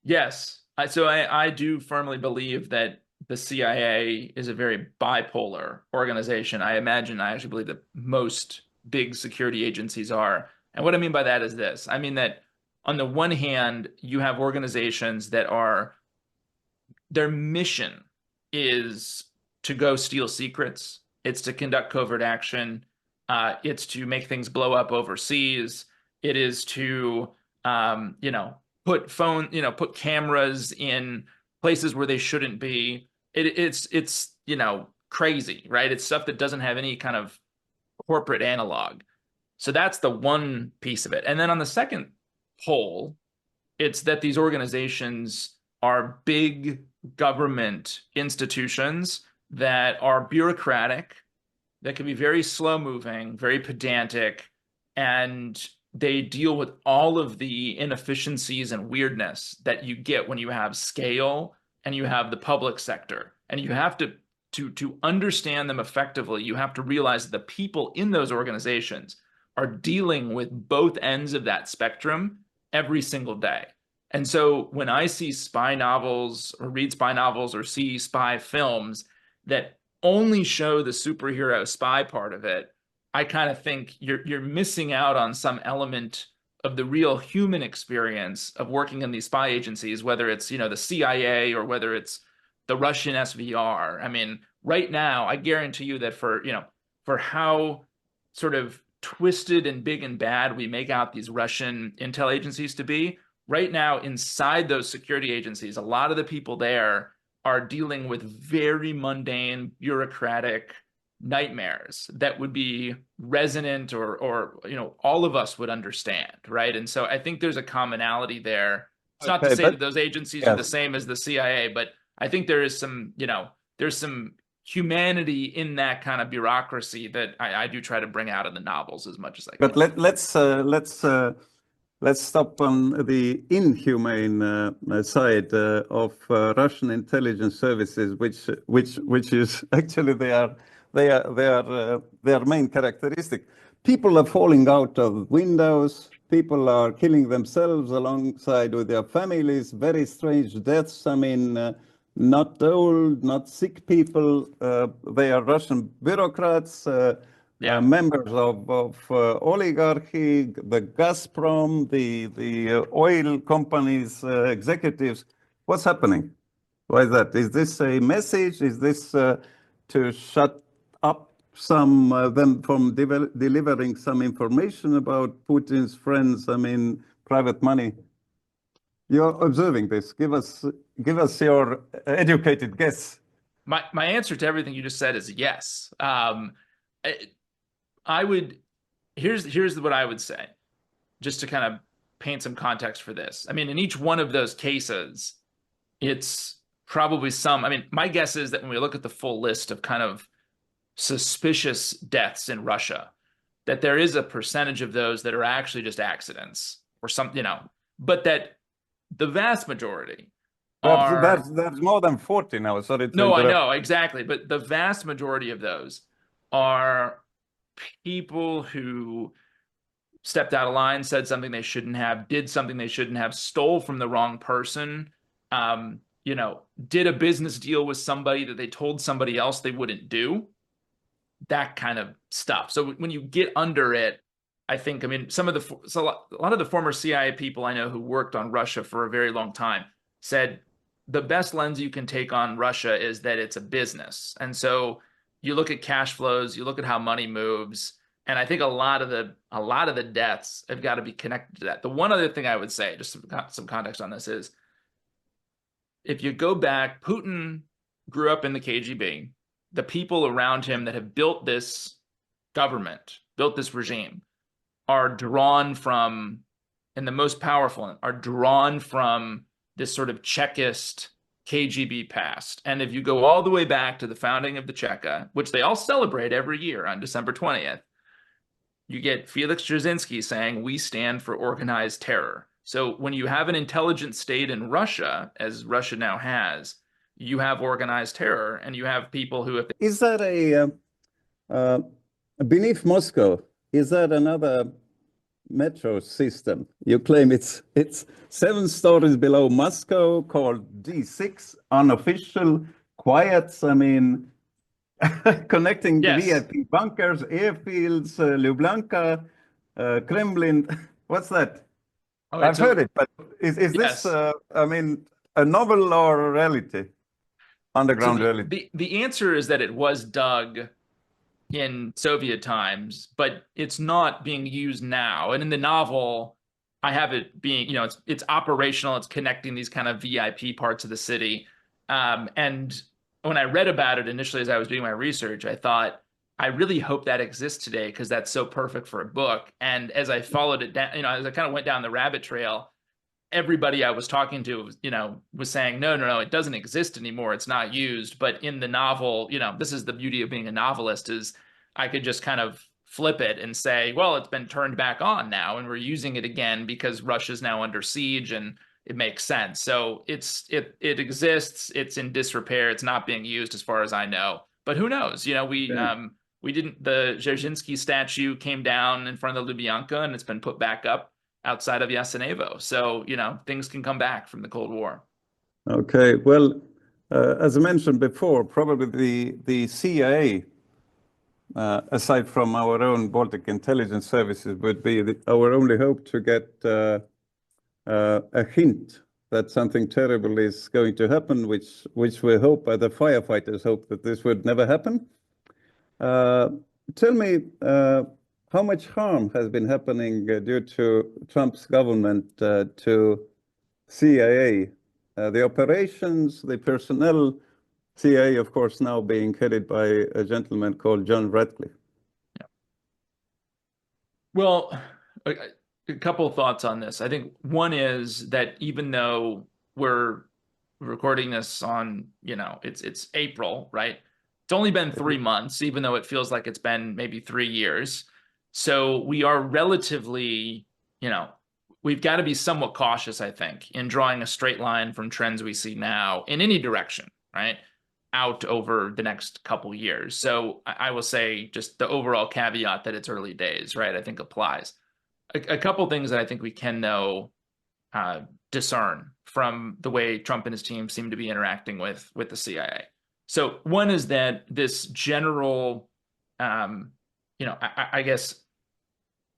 Yes. So I do firmly believe that the CIA is a very bipolar organization. I actually believe that most big security agencies are. And what I mean by that is this. I mean that on the one hand, you have organizations that are their mission is to go steal secrets. It's to conduct covert action. It's to make things blow up overseas. It is to, put cameras in places where they shouldn't be. It's crazy, right? It's stuff that doesn't have any kind of corporate analog. So that's the one piece of it. And then on the second pole, it's that these organizations are big government institutions that are bureaucratic, that can be very slow moving, very pedantic, and they deal with all of the inefficiencies and weirdness that you get when you have scale and you have the public sector. And you have to understand them effectively, you have to realize that the people in those organizations are dealing with both ends of that spectrum every single day. And so when I see spy novels or read spy novels or see spy films that only show the superhero spy part of it, I kind of think you're missing out on some element of the real human experience of working in these spy agencies, whether it's, the CIA or whether it's the Russian SVR. I mean, right now, I guarantee you that for how sort of twisted and big and bad we make out these Russian intel agencies to be, right now, inside those security agencies, a lot of the people there are dealing with very mundane, bureaucratic nightmares that would be resonant or all of us would understand, right? And so I think there's a commonality there. It's not to say that those agencies are the same as the CIA, but I think there is some, there's some humanity in that kind of bureaucracy that I do try to bring out in the novels as much as I can. But let's stop on the inhumane side of Russian intelligence services, which is actually their main characteristic. People are falling out of windows. People are killing themselves alongside with their families. Very strange deaths. I mean, not old, not sick people. They are Russian bureaucrats. Members of oligarchy, the Gazprom, the oil companies, executives. What's happening? Why is that? Is this a message? Is this to shut up them from delivering some information about Putin's friends? I mean, private money. You're observing this. Give us your educated guess. My answer to everything you just said is yes. Here's what I would say, just to kind of paint some context for this. I mean, in each one of those cases, it's probably my guess is that when we look at the full list of kind of suspicious deaths in Russia, that there is a percentage of those that are actually just accidents or something, but that the vast majority are That's more than 40 now. Sorry to no, I interrupt. know exactly, but the vast majority of those are people who stepped out of line, said something they shouldn't have, did something they shouldn't have, stole from the wrong person, did a business deal with somebody that they told somebody else they wouldn't do, that kind of stuff. So when you get under it, I think, I mean, a lot of the former CIA people I know who worked on Russia for a very long time said the best lens you can take on Russia is that it's a business. And so you look at cash flows, you look at how money moves, and I think a lot of the deaths have got to be connected to that. The one other thing I would say, just some context on this, is if you go back, Putin grew up in the KGB. The people around him that have built this government, built this regime, are drawn from, and the most powerful are drawn from this sort of Chekist KGB past. And if you go all the way back to the founding of the Cheka, which they all celebrate every year on December 20th, you get Felix Dzerzhinsky saying, "We stand for organized terror." So when you have an intelligent state in Russia, as Russia now has, you have organized terror, and you have people who have... Is that beneath Moscow, is that another metro system? You claim it's 7 stories below Moscow, called D6, unofficial, quiet, I mean, connecting the VIP bunkers, airfields, Lublanka, Kremlin. What's that? Okay, I've heard it, but is this, I mean, a novel or a reality? Underground reality? The answer is that it was dug in Soviet times, but it's not being used now. And in the novel, I have it being, it's operational. It's connecting these kind of VIP parts of the city. And when I read about it initially, as I was doing my research, I thought, I really hope that exists today, because that's so perfect for a book. And as I followed it down, as I kind of went down the rabbit trail, everybody I was talking to, was saying, no, it doesn't exist anymore. It's not used. But in the novel, this is the beauty of being a novelist, is I could just kind of flip it and say, well, it's been turned back on now, and we're using it again because Russia's now under siege, and it makes sense. So it exists. It's in disrepair. It's not being used as far as I know. But who knows? We didn't. The Dzerzhinsky statue came down in front of the Lubyanka, and it's been put back up outside of Yasenevo. So, things can come back from the Cold War. Okay. Well, as I mentioned before, probably the CIA, aside from our own Baltic intelligence services, would be our only hope to get a hint that something terrible is going to happen, which we hope, the firefighters hope, that this would never happen. Tell me, how much harm has been happening due to Trump's government to CIA, the operations, the personnel, CIA, of course, now being headed by a gentleman called John Ratcliffe? Yeah. Well, a couple of thoughts on this. I think one is that even though we're recording this on, it's April, right? It's only been 3 months, even though it feels like it's been maybe 3 years. So we are relatively, we've got to be somewhat cautious, I think, in drawing a straight line from trends we see now in any direction, right, out over the next couple years. So I will say just the overall caveat that it's early days, right, I think applies. A couple things that I think we can, though, discern from the way Trump and his team seem to be interacting with the CIA. So one is that this general, I guess,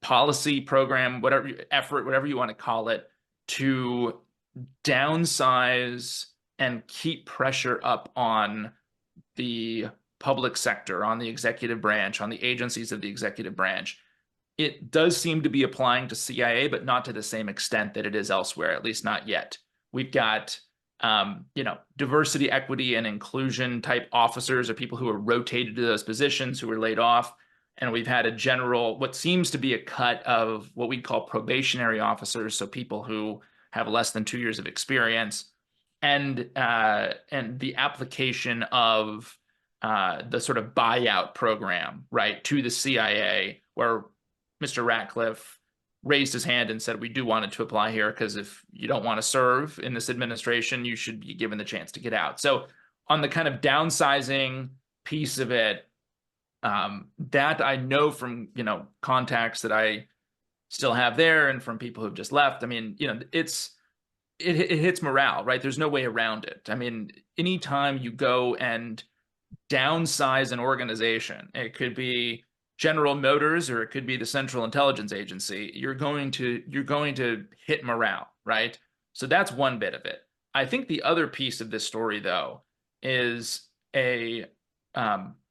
policy program, whatever effort, whatever you want to call it, to downsize and keep pressure up on the public sector, on the executive branch, on the agencies of the executive branch. It does seem to be applying to CIA, but not to the same extent that it is elsewhere, at least not yet. We've got diversity, equity, and inclusion type officers, or people who are rotated to those positions, who were laid off. And we've had a general, what seems to be a cut of what we call probationary officers, so people who have less than 2 years of experience, and the application of the sort of buyout program, right, to the CIA, where Mr. Ratcliffe raised his hand and said, we do want it to apply here, because if you don't want to serve in this administration, you should be given the chance to get out. So on the kind of downsizing piece of it, that I know from, contacts that I still have there and from people who've just left. I mean, it hits morale, right? There's no way around it. I mean, anytime you go and downsize an organization, it could be General Motors or it could be the Central Intelligence Agency, you're going to hit morale, right? So that's one bit of it. I think the other piece of this story, though, is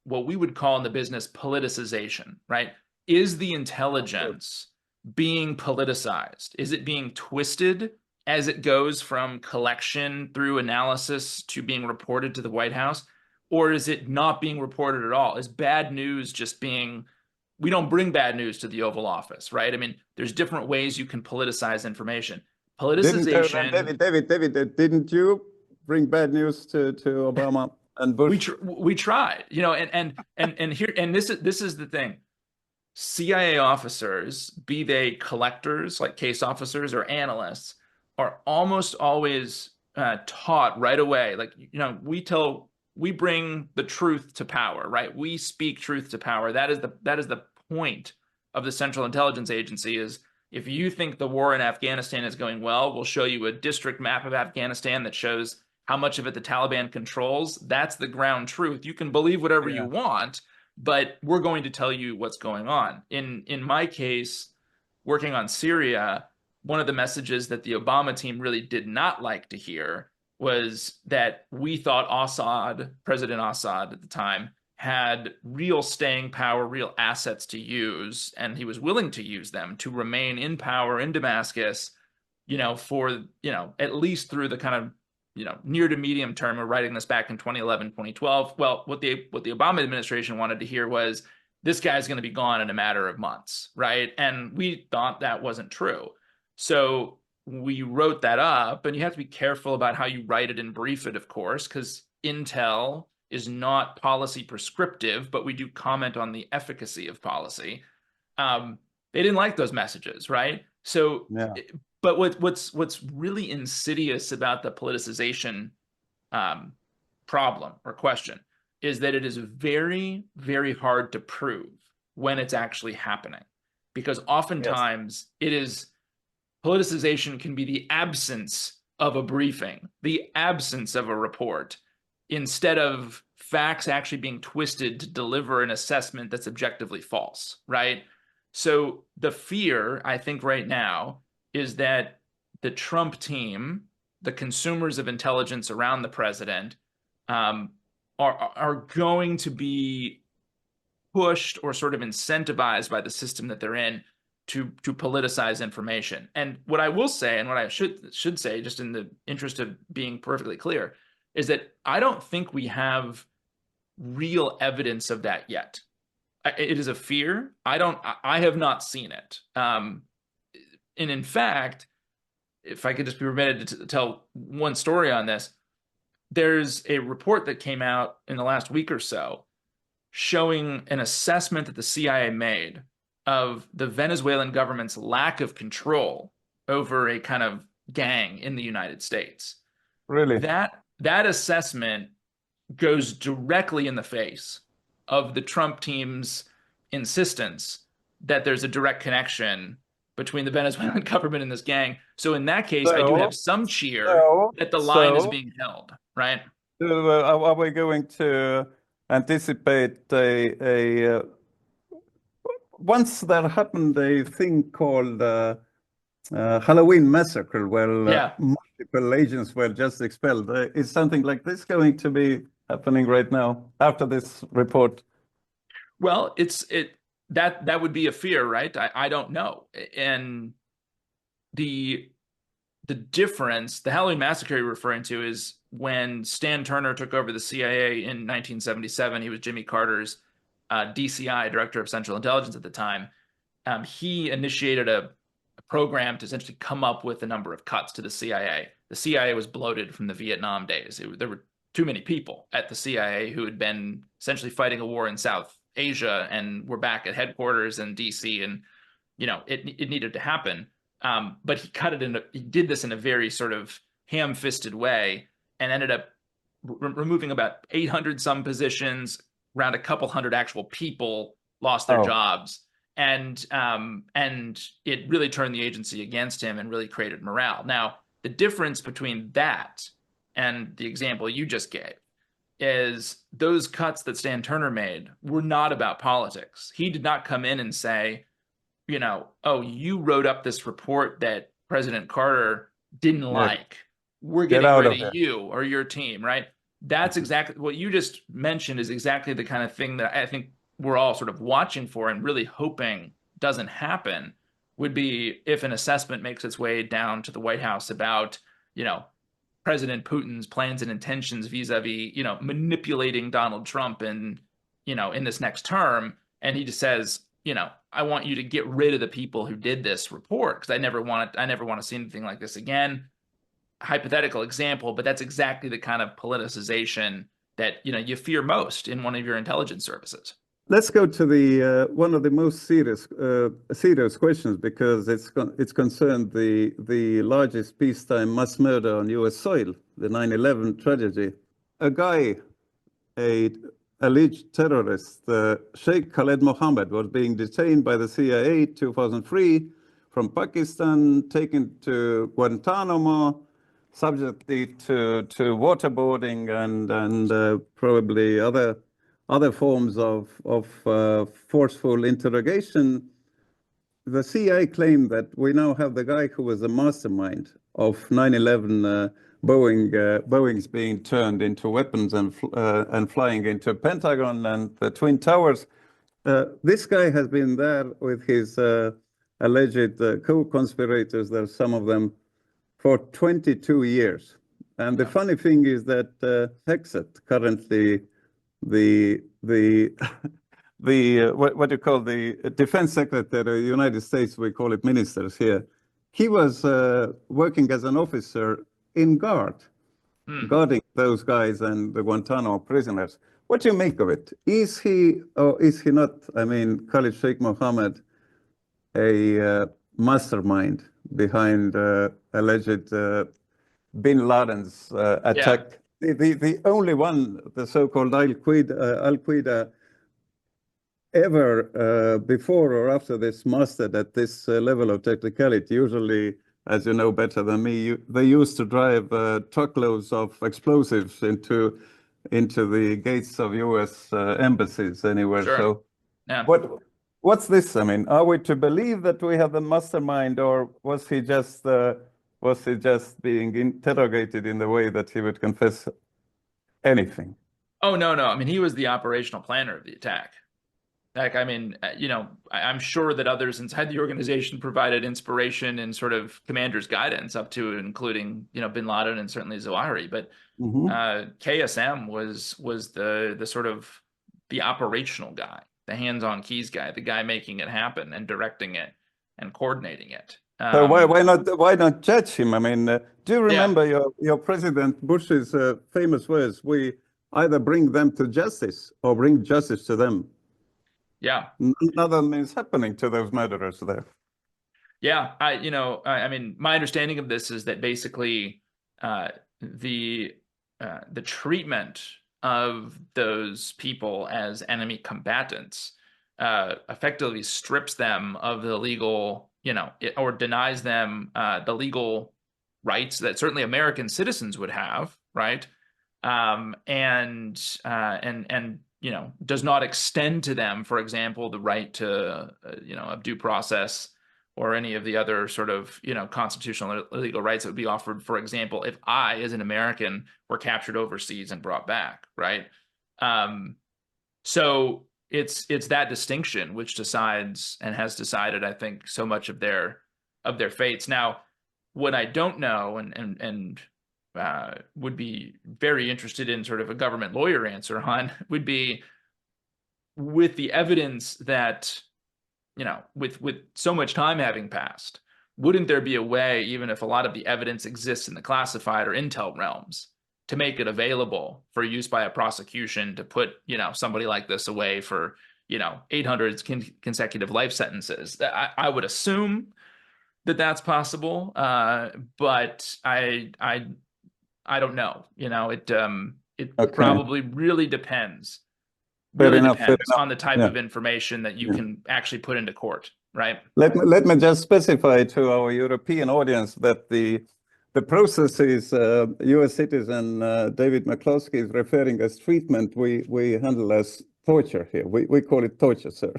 what we would call in the business politicization, right? Is the intelligence being politicized? Is it being twisted as it goes from collection through analysis to being reported to the White House? Or is it not being reported at all? Is bad news just being, we don't bring bad news to the Oval Office, right? I mean, there's different ways you can politicize information. Politicization. David, didn't you bring bad news to Obama and Bush? We tried, and here, and this is the thing. CIA officers, be they collectors like case officers or analysts, are almost always taught right away. Like, we bring the truth to power, right? We speak truth to power. That is the point of the Central Intelligence Agency. Is if you think the war in Afghanistan is going well, we'll show you a district map of Afghanistan that shows how much of it the Taliban controls. That's the ground truth. You can believe whatever you want, but we're going to tell you what's going on. In my case, working on Syria, one of the messages that the Obama team really did not like to hear was that we thought Assad, President Assad at the time, had real staying power, real assets to use, and he was willing to use them to remain in power in Damascus, for, at least through the kind of, near to medium term. We're writing this back in 2011, 2012. Well, what the Obama administration wanted to hear was, this guy's going to be gone in a matter of months, right? And we thought that wasn't true. So we wrote that up, and you have to be careful about how you write it and brief it, of course, because intel is not policy prescriptive, but we do comment on the efficacy of policy. They didn't like those messages, right? So, but what's really insidious about the politicization problem or question is that it is very, very hard to prove when it's actually happening, because oftentimes it is, politicization can be the absence of a briefing, the absence of a report, instead of facts actually being twisted to deliver an assessment that's objectively false, right? So the fear, I think, right now is that the Trump team, the consumers of intelligence around the president, are going to be pushed or sort of incentivized by the system that they're in to politicize information. And what I will say, and what I should say, just in the interest of being perfectly clear, is that I don't think we have real evidence of that yet. It is a fear. I have not seen it. And in fact, if I could just be permitted to tell one story on this, there's a report that came out in the last week or so showing an assessment that the CIA made of the Venezuelan government's lack of control over a kind of gang in the United States. Really? That assessment goes directly in the face of the Trump team's insistence that there's a direct connection between the Venezuelan government and this gang. So in that case, I do have some cheer that the line is being held, right? Are we going to anticipate once there happened a thing called Halloween massacre, where multiple agents were just expelled. Is something like this going to be happening right now after this report? Well, that would be a fear, right? I don't know. And the difference, the Halloween massacre you're referring to, is when Stan Turner took over the CIA in 1977. He was Jimmy Carter's DCI, Director of Central Intelligence at the time. He initiated a program to essentially come up with a number of cuts to the CIA. The CIA was bloated from the Vietnam days. There were too many people at the CIA who had been essentially fighting a war in South Asia and were back at headquarters in DC, and it needed to happen. But he did this in a very sort of ham-fisted way and ended up removing about 800 some positions, around a couple hundred actual people lost their jobs. And it really turned the agency against him and really created morale. Now, the difference between that and the example you just gave is those cuts that Stan Turner made were not about politics. He did not come in and say, oh, you wrote up this report that President Carter didn't like. We're getting rid of you or your team, right? That's exactly what you just mentioned, is exactly the kind of thing that I think we're all sort of watching for and really hoping doesn't happen, would be if an assessment makes its way down to the White House about, President Putin's plans and intentions vis-a-vis, manipulating Donald Trump in this next term. And he just says, I want you to get rid of the people who did this report, because I never want to see anything like this again. Hypothetical example, but that's exactly the kind of politicization that you fear most in one of your intelligence services. Let's go to the one of the most serious questions, because it's concerned the largest peacetime mass murder on U.S. soil, the 9/11 tragedy. A guy, a alleged terrorist, Sheikh Khaled Mohammed, was being detained by the CIA 2003 from Pakistan, taken to Guantanamo, subjected to waterboarding and probably other forms of forceful interrogation. The CIA claimed that we now have the guy who was the mastermind of 9/11 Boeing's being turned into weapons and flying into Pentagon and the Twin Towers. This guy has been there with his alleged co-conspirators, there's some of them, for 22 years. And the funny thing is that Hexet, currently the what do you call the defense secretary of the United States, we call it ministers here, he was working as an officer in guarding those guys and the Guantanamo prisoners. What do you make of it? Is he or is he not, Khalid Sheikh Mohammed, a mastermind behind alleged bin Laden's attack? The only one, the so-called Al-Qaeda, ever before or after this mastered at this level of technicality. Usually, as you know better than me, they used to drive truckloads of explosives into the gates of U.S. embassies anywhere. Sure. So, what's this? Are we to believe that we have the mastermind, or was he just being interrogated in the way that he would confess anything? Oh, no. He was the operational planner of the attack. I'm sure that others inside the organization provided inspiration and sort of commander's guidance up to including, bin Laden and certainly Zawahiri. But KSM was the sort of the operational guy, the hands-on keys guy, the guy making it happen and directing it and coordinating it. So why not judge him? Do you remember your President Bush's famous words? We either bring them to justice or bring justice to them. Yeah. Nothing is happening to those murderers there. Yeah. My understanding of this is that basically the treatment of those people as enemy combatants effectively strips them of the legal, or denies them the legal rights that certainly American citizens would have, right? And does not extend to them, for example, the right to, of due process or any of the other sort of, constitutional or legal rights that would be offered, for example, if I, as an American, were captured overseas and brought back, right? So it's that distinction which decides and has decided, I think, so much of their fates. Now, what I don't know and would be very interested in sort of a government lawyer answer on would be, with the evidence that, with so much time having passed, wouldn't there be a way, even if a lot of the evidence exists in the classified or intel realms, to make it available for use by a prosecution to put, somebody like this away for, 800 consecutive life sentences. I would assume that that's possible, but I don't know. It probably really depends. Really depends on the type of information that you can actually put into court, right? Let me just specify to our European audience that the process is U.S. citizen David McCloskey is referring as treatment. We handle as torture here. We call it torture, sir.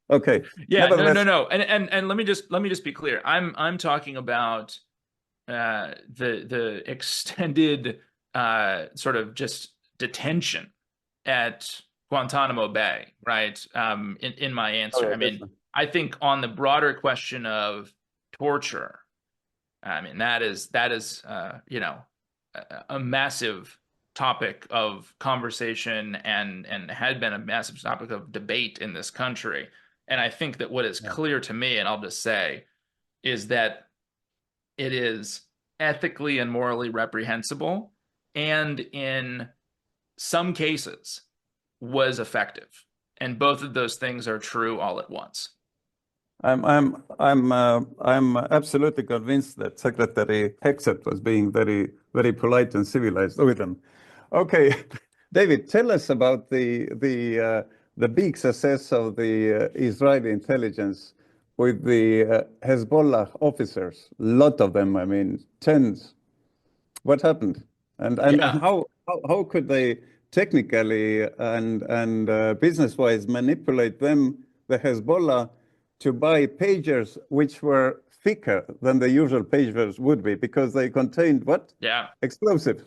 Okay. Yeah. No. And let me just be clear. I'm talking about the extended sort of just detention at Guantanamo Bay, right? In my answer, yeah, I mean, definitely. I think on the broader question of torture, I mean, that is a massive topic of conversation and had been a massive topic of debate in this country. And I think that what is clear to me, and I'll just say, is that it is ethically and morally reprehensible, and in some cases was effective. And both of those things are true all at once. I'm absolutely convinced that Secretary Hexet was being very, very polite and civilized with them. Okay, David, tell us about the big success of the Israeli intelligence with the Hezbollah officers. A lot of them, I mean, tens. What happened? And how could they technically and business-wise manipulate them, the Hezbollah, to buy pagers which were thicker than the usual pagers would be because they contained what? Yeah. Explosive.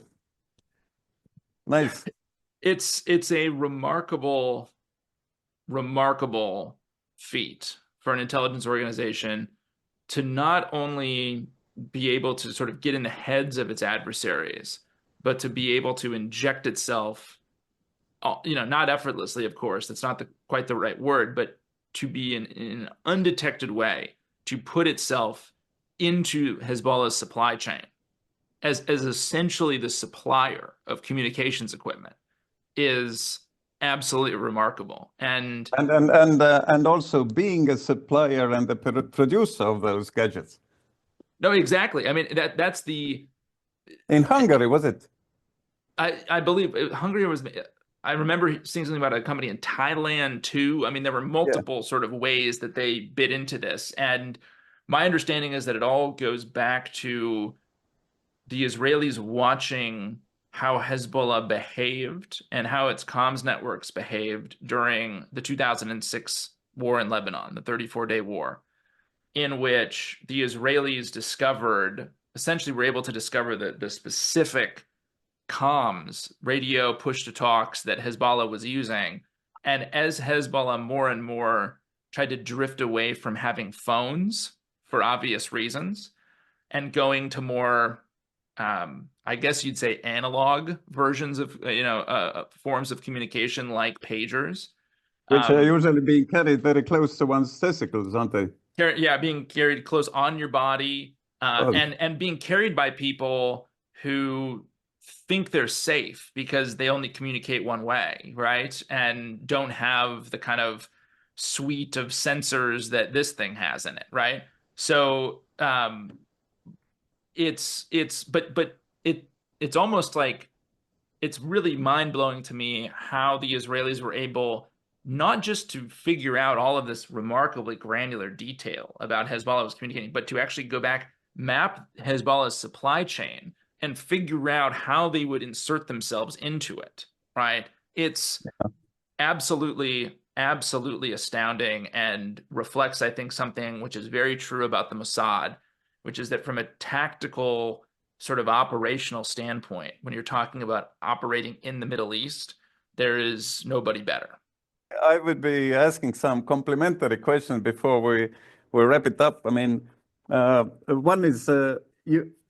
Nice. It's a remarkable feat for an intelligence organization to not only be able to sort of get in the heads of its adversaries, but to be able to inject itself, not effortlessly, of course, that's not quite the right word, but to be in an undetected way, to put itself into Hezbollah's supply chain as essentially the supplier of communications equipment is absolutely remarkable. And also being a supplier and the producer of those gadgets. No, exactly. I mean, that's the... In Hungary, was it? I believe Hungary was... I remember seeing something about a company in Thailand too. I mean, there were multiple sort of ways that they bit into this. And my understanding is that it all goes back to the Israelis watching how Hezbollah behaved and how its comms networks behaved during the 2006 war in Lebanon, the 34-day war, in which the Israelis essentially were able to discover the specific comms, radio push-to-talks that Hezbollah was using. And as Hezbollah more and more tried to drift away from having phones for obvious reasons and going to more, I guess you'd say, analog versions of, forms of communication like pagers. Which are usually being carried very close to one's testicles, aren't they? Yeah, being carried close on your body and being carried by people who think they're safe because they only communicate one way, right? And don't have the kind of suite of sensors that this thing has in it, right? So it's almost like, it's really mind-blowing to me how the Israelis were able not just to figure out all of this remarkably granular detail about Hezbollah was communicating, but to actually go back, map Hezbollah's supply chain and figure out how they would insert themselves into it, right? It's absolutely astounding and reflects, I think, something which is very true about the Mossad, which is that from a tactical sort of operational standpoint, when you're talking about operating in the Middle East, there is nobody better. I would be asking some complimentary questions before we wrap it up. I mean, one is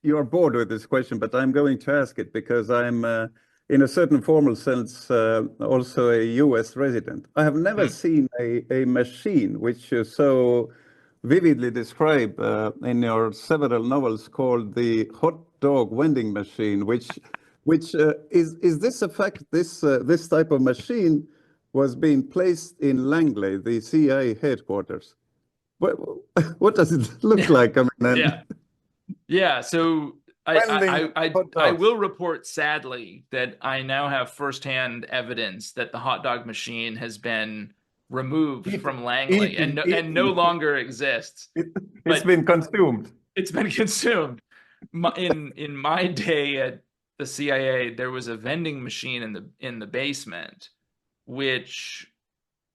you are bored with this question, but I'm going to ask it because I'm, in a certain formal sense, also a U.S. resident. I have never seen a machine which you so vividly describe in your several novels called the hot dog vending machine, which is this a fact, this type of machine was being placed in Langley, the CIA headquarters. What does it look like? I mean, Yeah. Yeah. So I will report sadly that I now have firsthand evidence that the hot dog machine has been removed from Langley and no longer exists. It's been consumed. It's been consumed. In my day at the CIA, there was a vending machine in the basement, which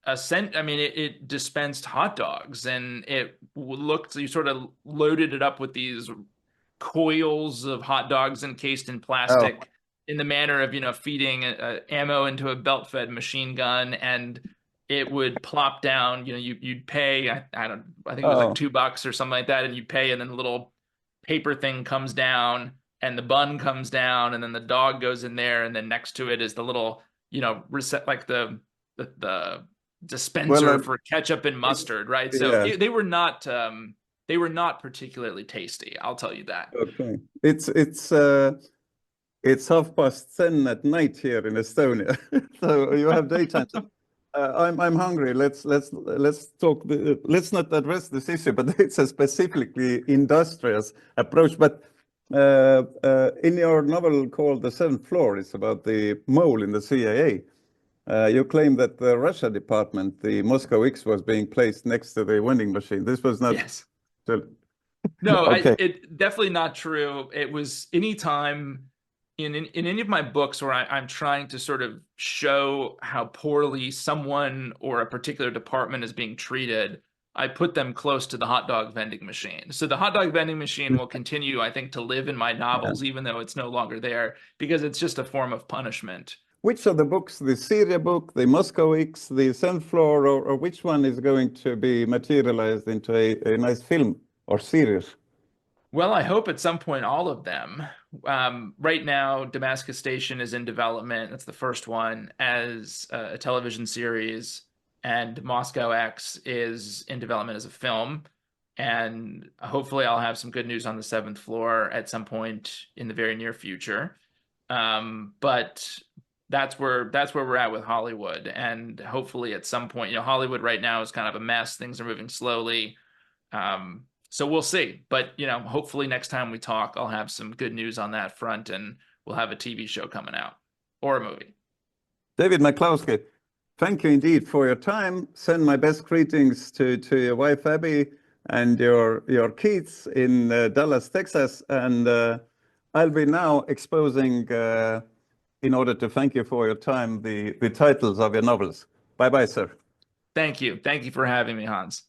it dispensed hot dogs, and it looked, you sort of loaded it up with these coils of hot dogs encased in plastic in the manner of, feeding ammo into a belt-fed machine gun, and it would plop down, you'd pay, I think it was like $2 or something like that, and you pay, and then the little paper thing comes down, and the bun comes down, and then the dog goes in there, and then next to it is the little, reset, like the dispenser for ketchup and mustard, right? So they were not particularly tasty, I'll tell you that. Okay, it's 10:30 at night here in Estonia, so you have daytime. I'm hungry. Let's talk. Let's not address this issue, but it's a specifically industrious approach. But in your novel called The Seventh Floor, it's about the mole in the CIA. You claim that the Russia department, the Moscow X, was being placed next to the vending machine. This was not. Yes. No, okay. It definitely not true. It was anytime in any of my books where I'm trying to sort of show how poorly someone or a particular department is being treated, I put them close to the hot dog vending machine. So the hot dog vending machine will continue, I think, to live in my novels, even though it's no longer there, because it's just a form of punishment. Which of the books, the Syria book, the Moscow X, the Seventh Floor, or which one is going to be materialized into a nice film or series? Well, I hope at some point all of them. Right now, Damascus Station is in development. That's the first one as a television series, and Moscow X is in development as a film. And hopefully I'll have some good news on the Seventh Floor at some point in the very near future. But that's where we're at with Hollywood. And hopefully at some point, Hollywood right now is kind of a mess. Things are moving slowly. So we'll see. But, hopefully next time we talk, I'll have some good news on that front, and we'll have a TV show coming out or a movie. David McCloskey, thank you indeed for your time. Send my best greetings to your wife, Abby, and your kids in Dallas, Texas. And I'll be now exposing, in order to thank you for your time, the titles of your novels. Bye-bye, sir. Thank you. Thank you for having me, Hans.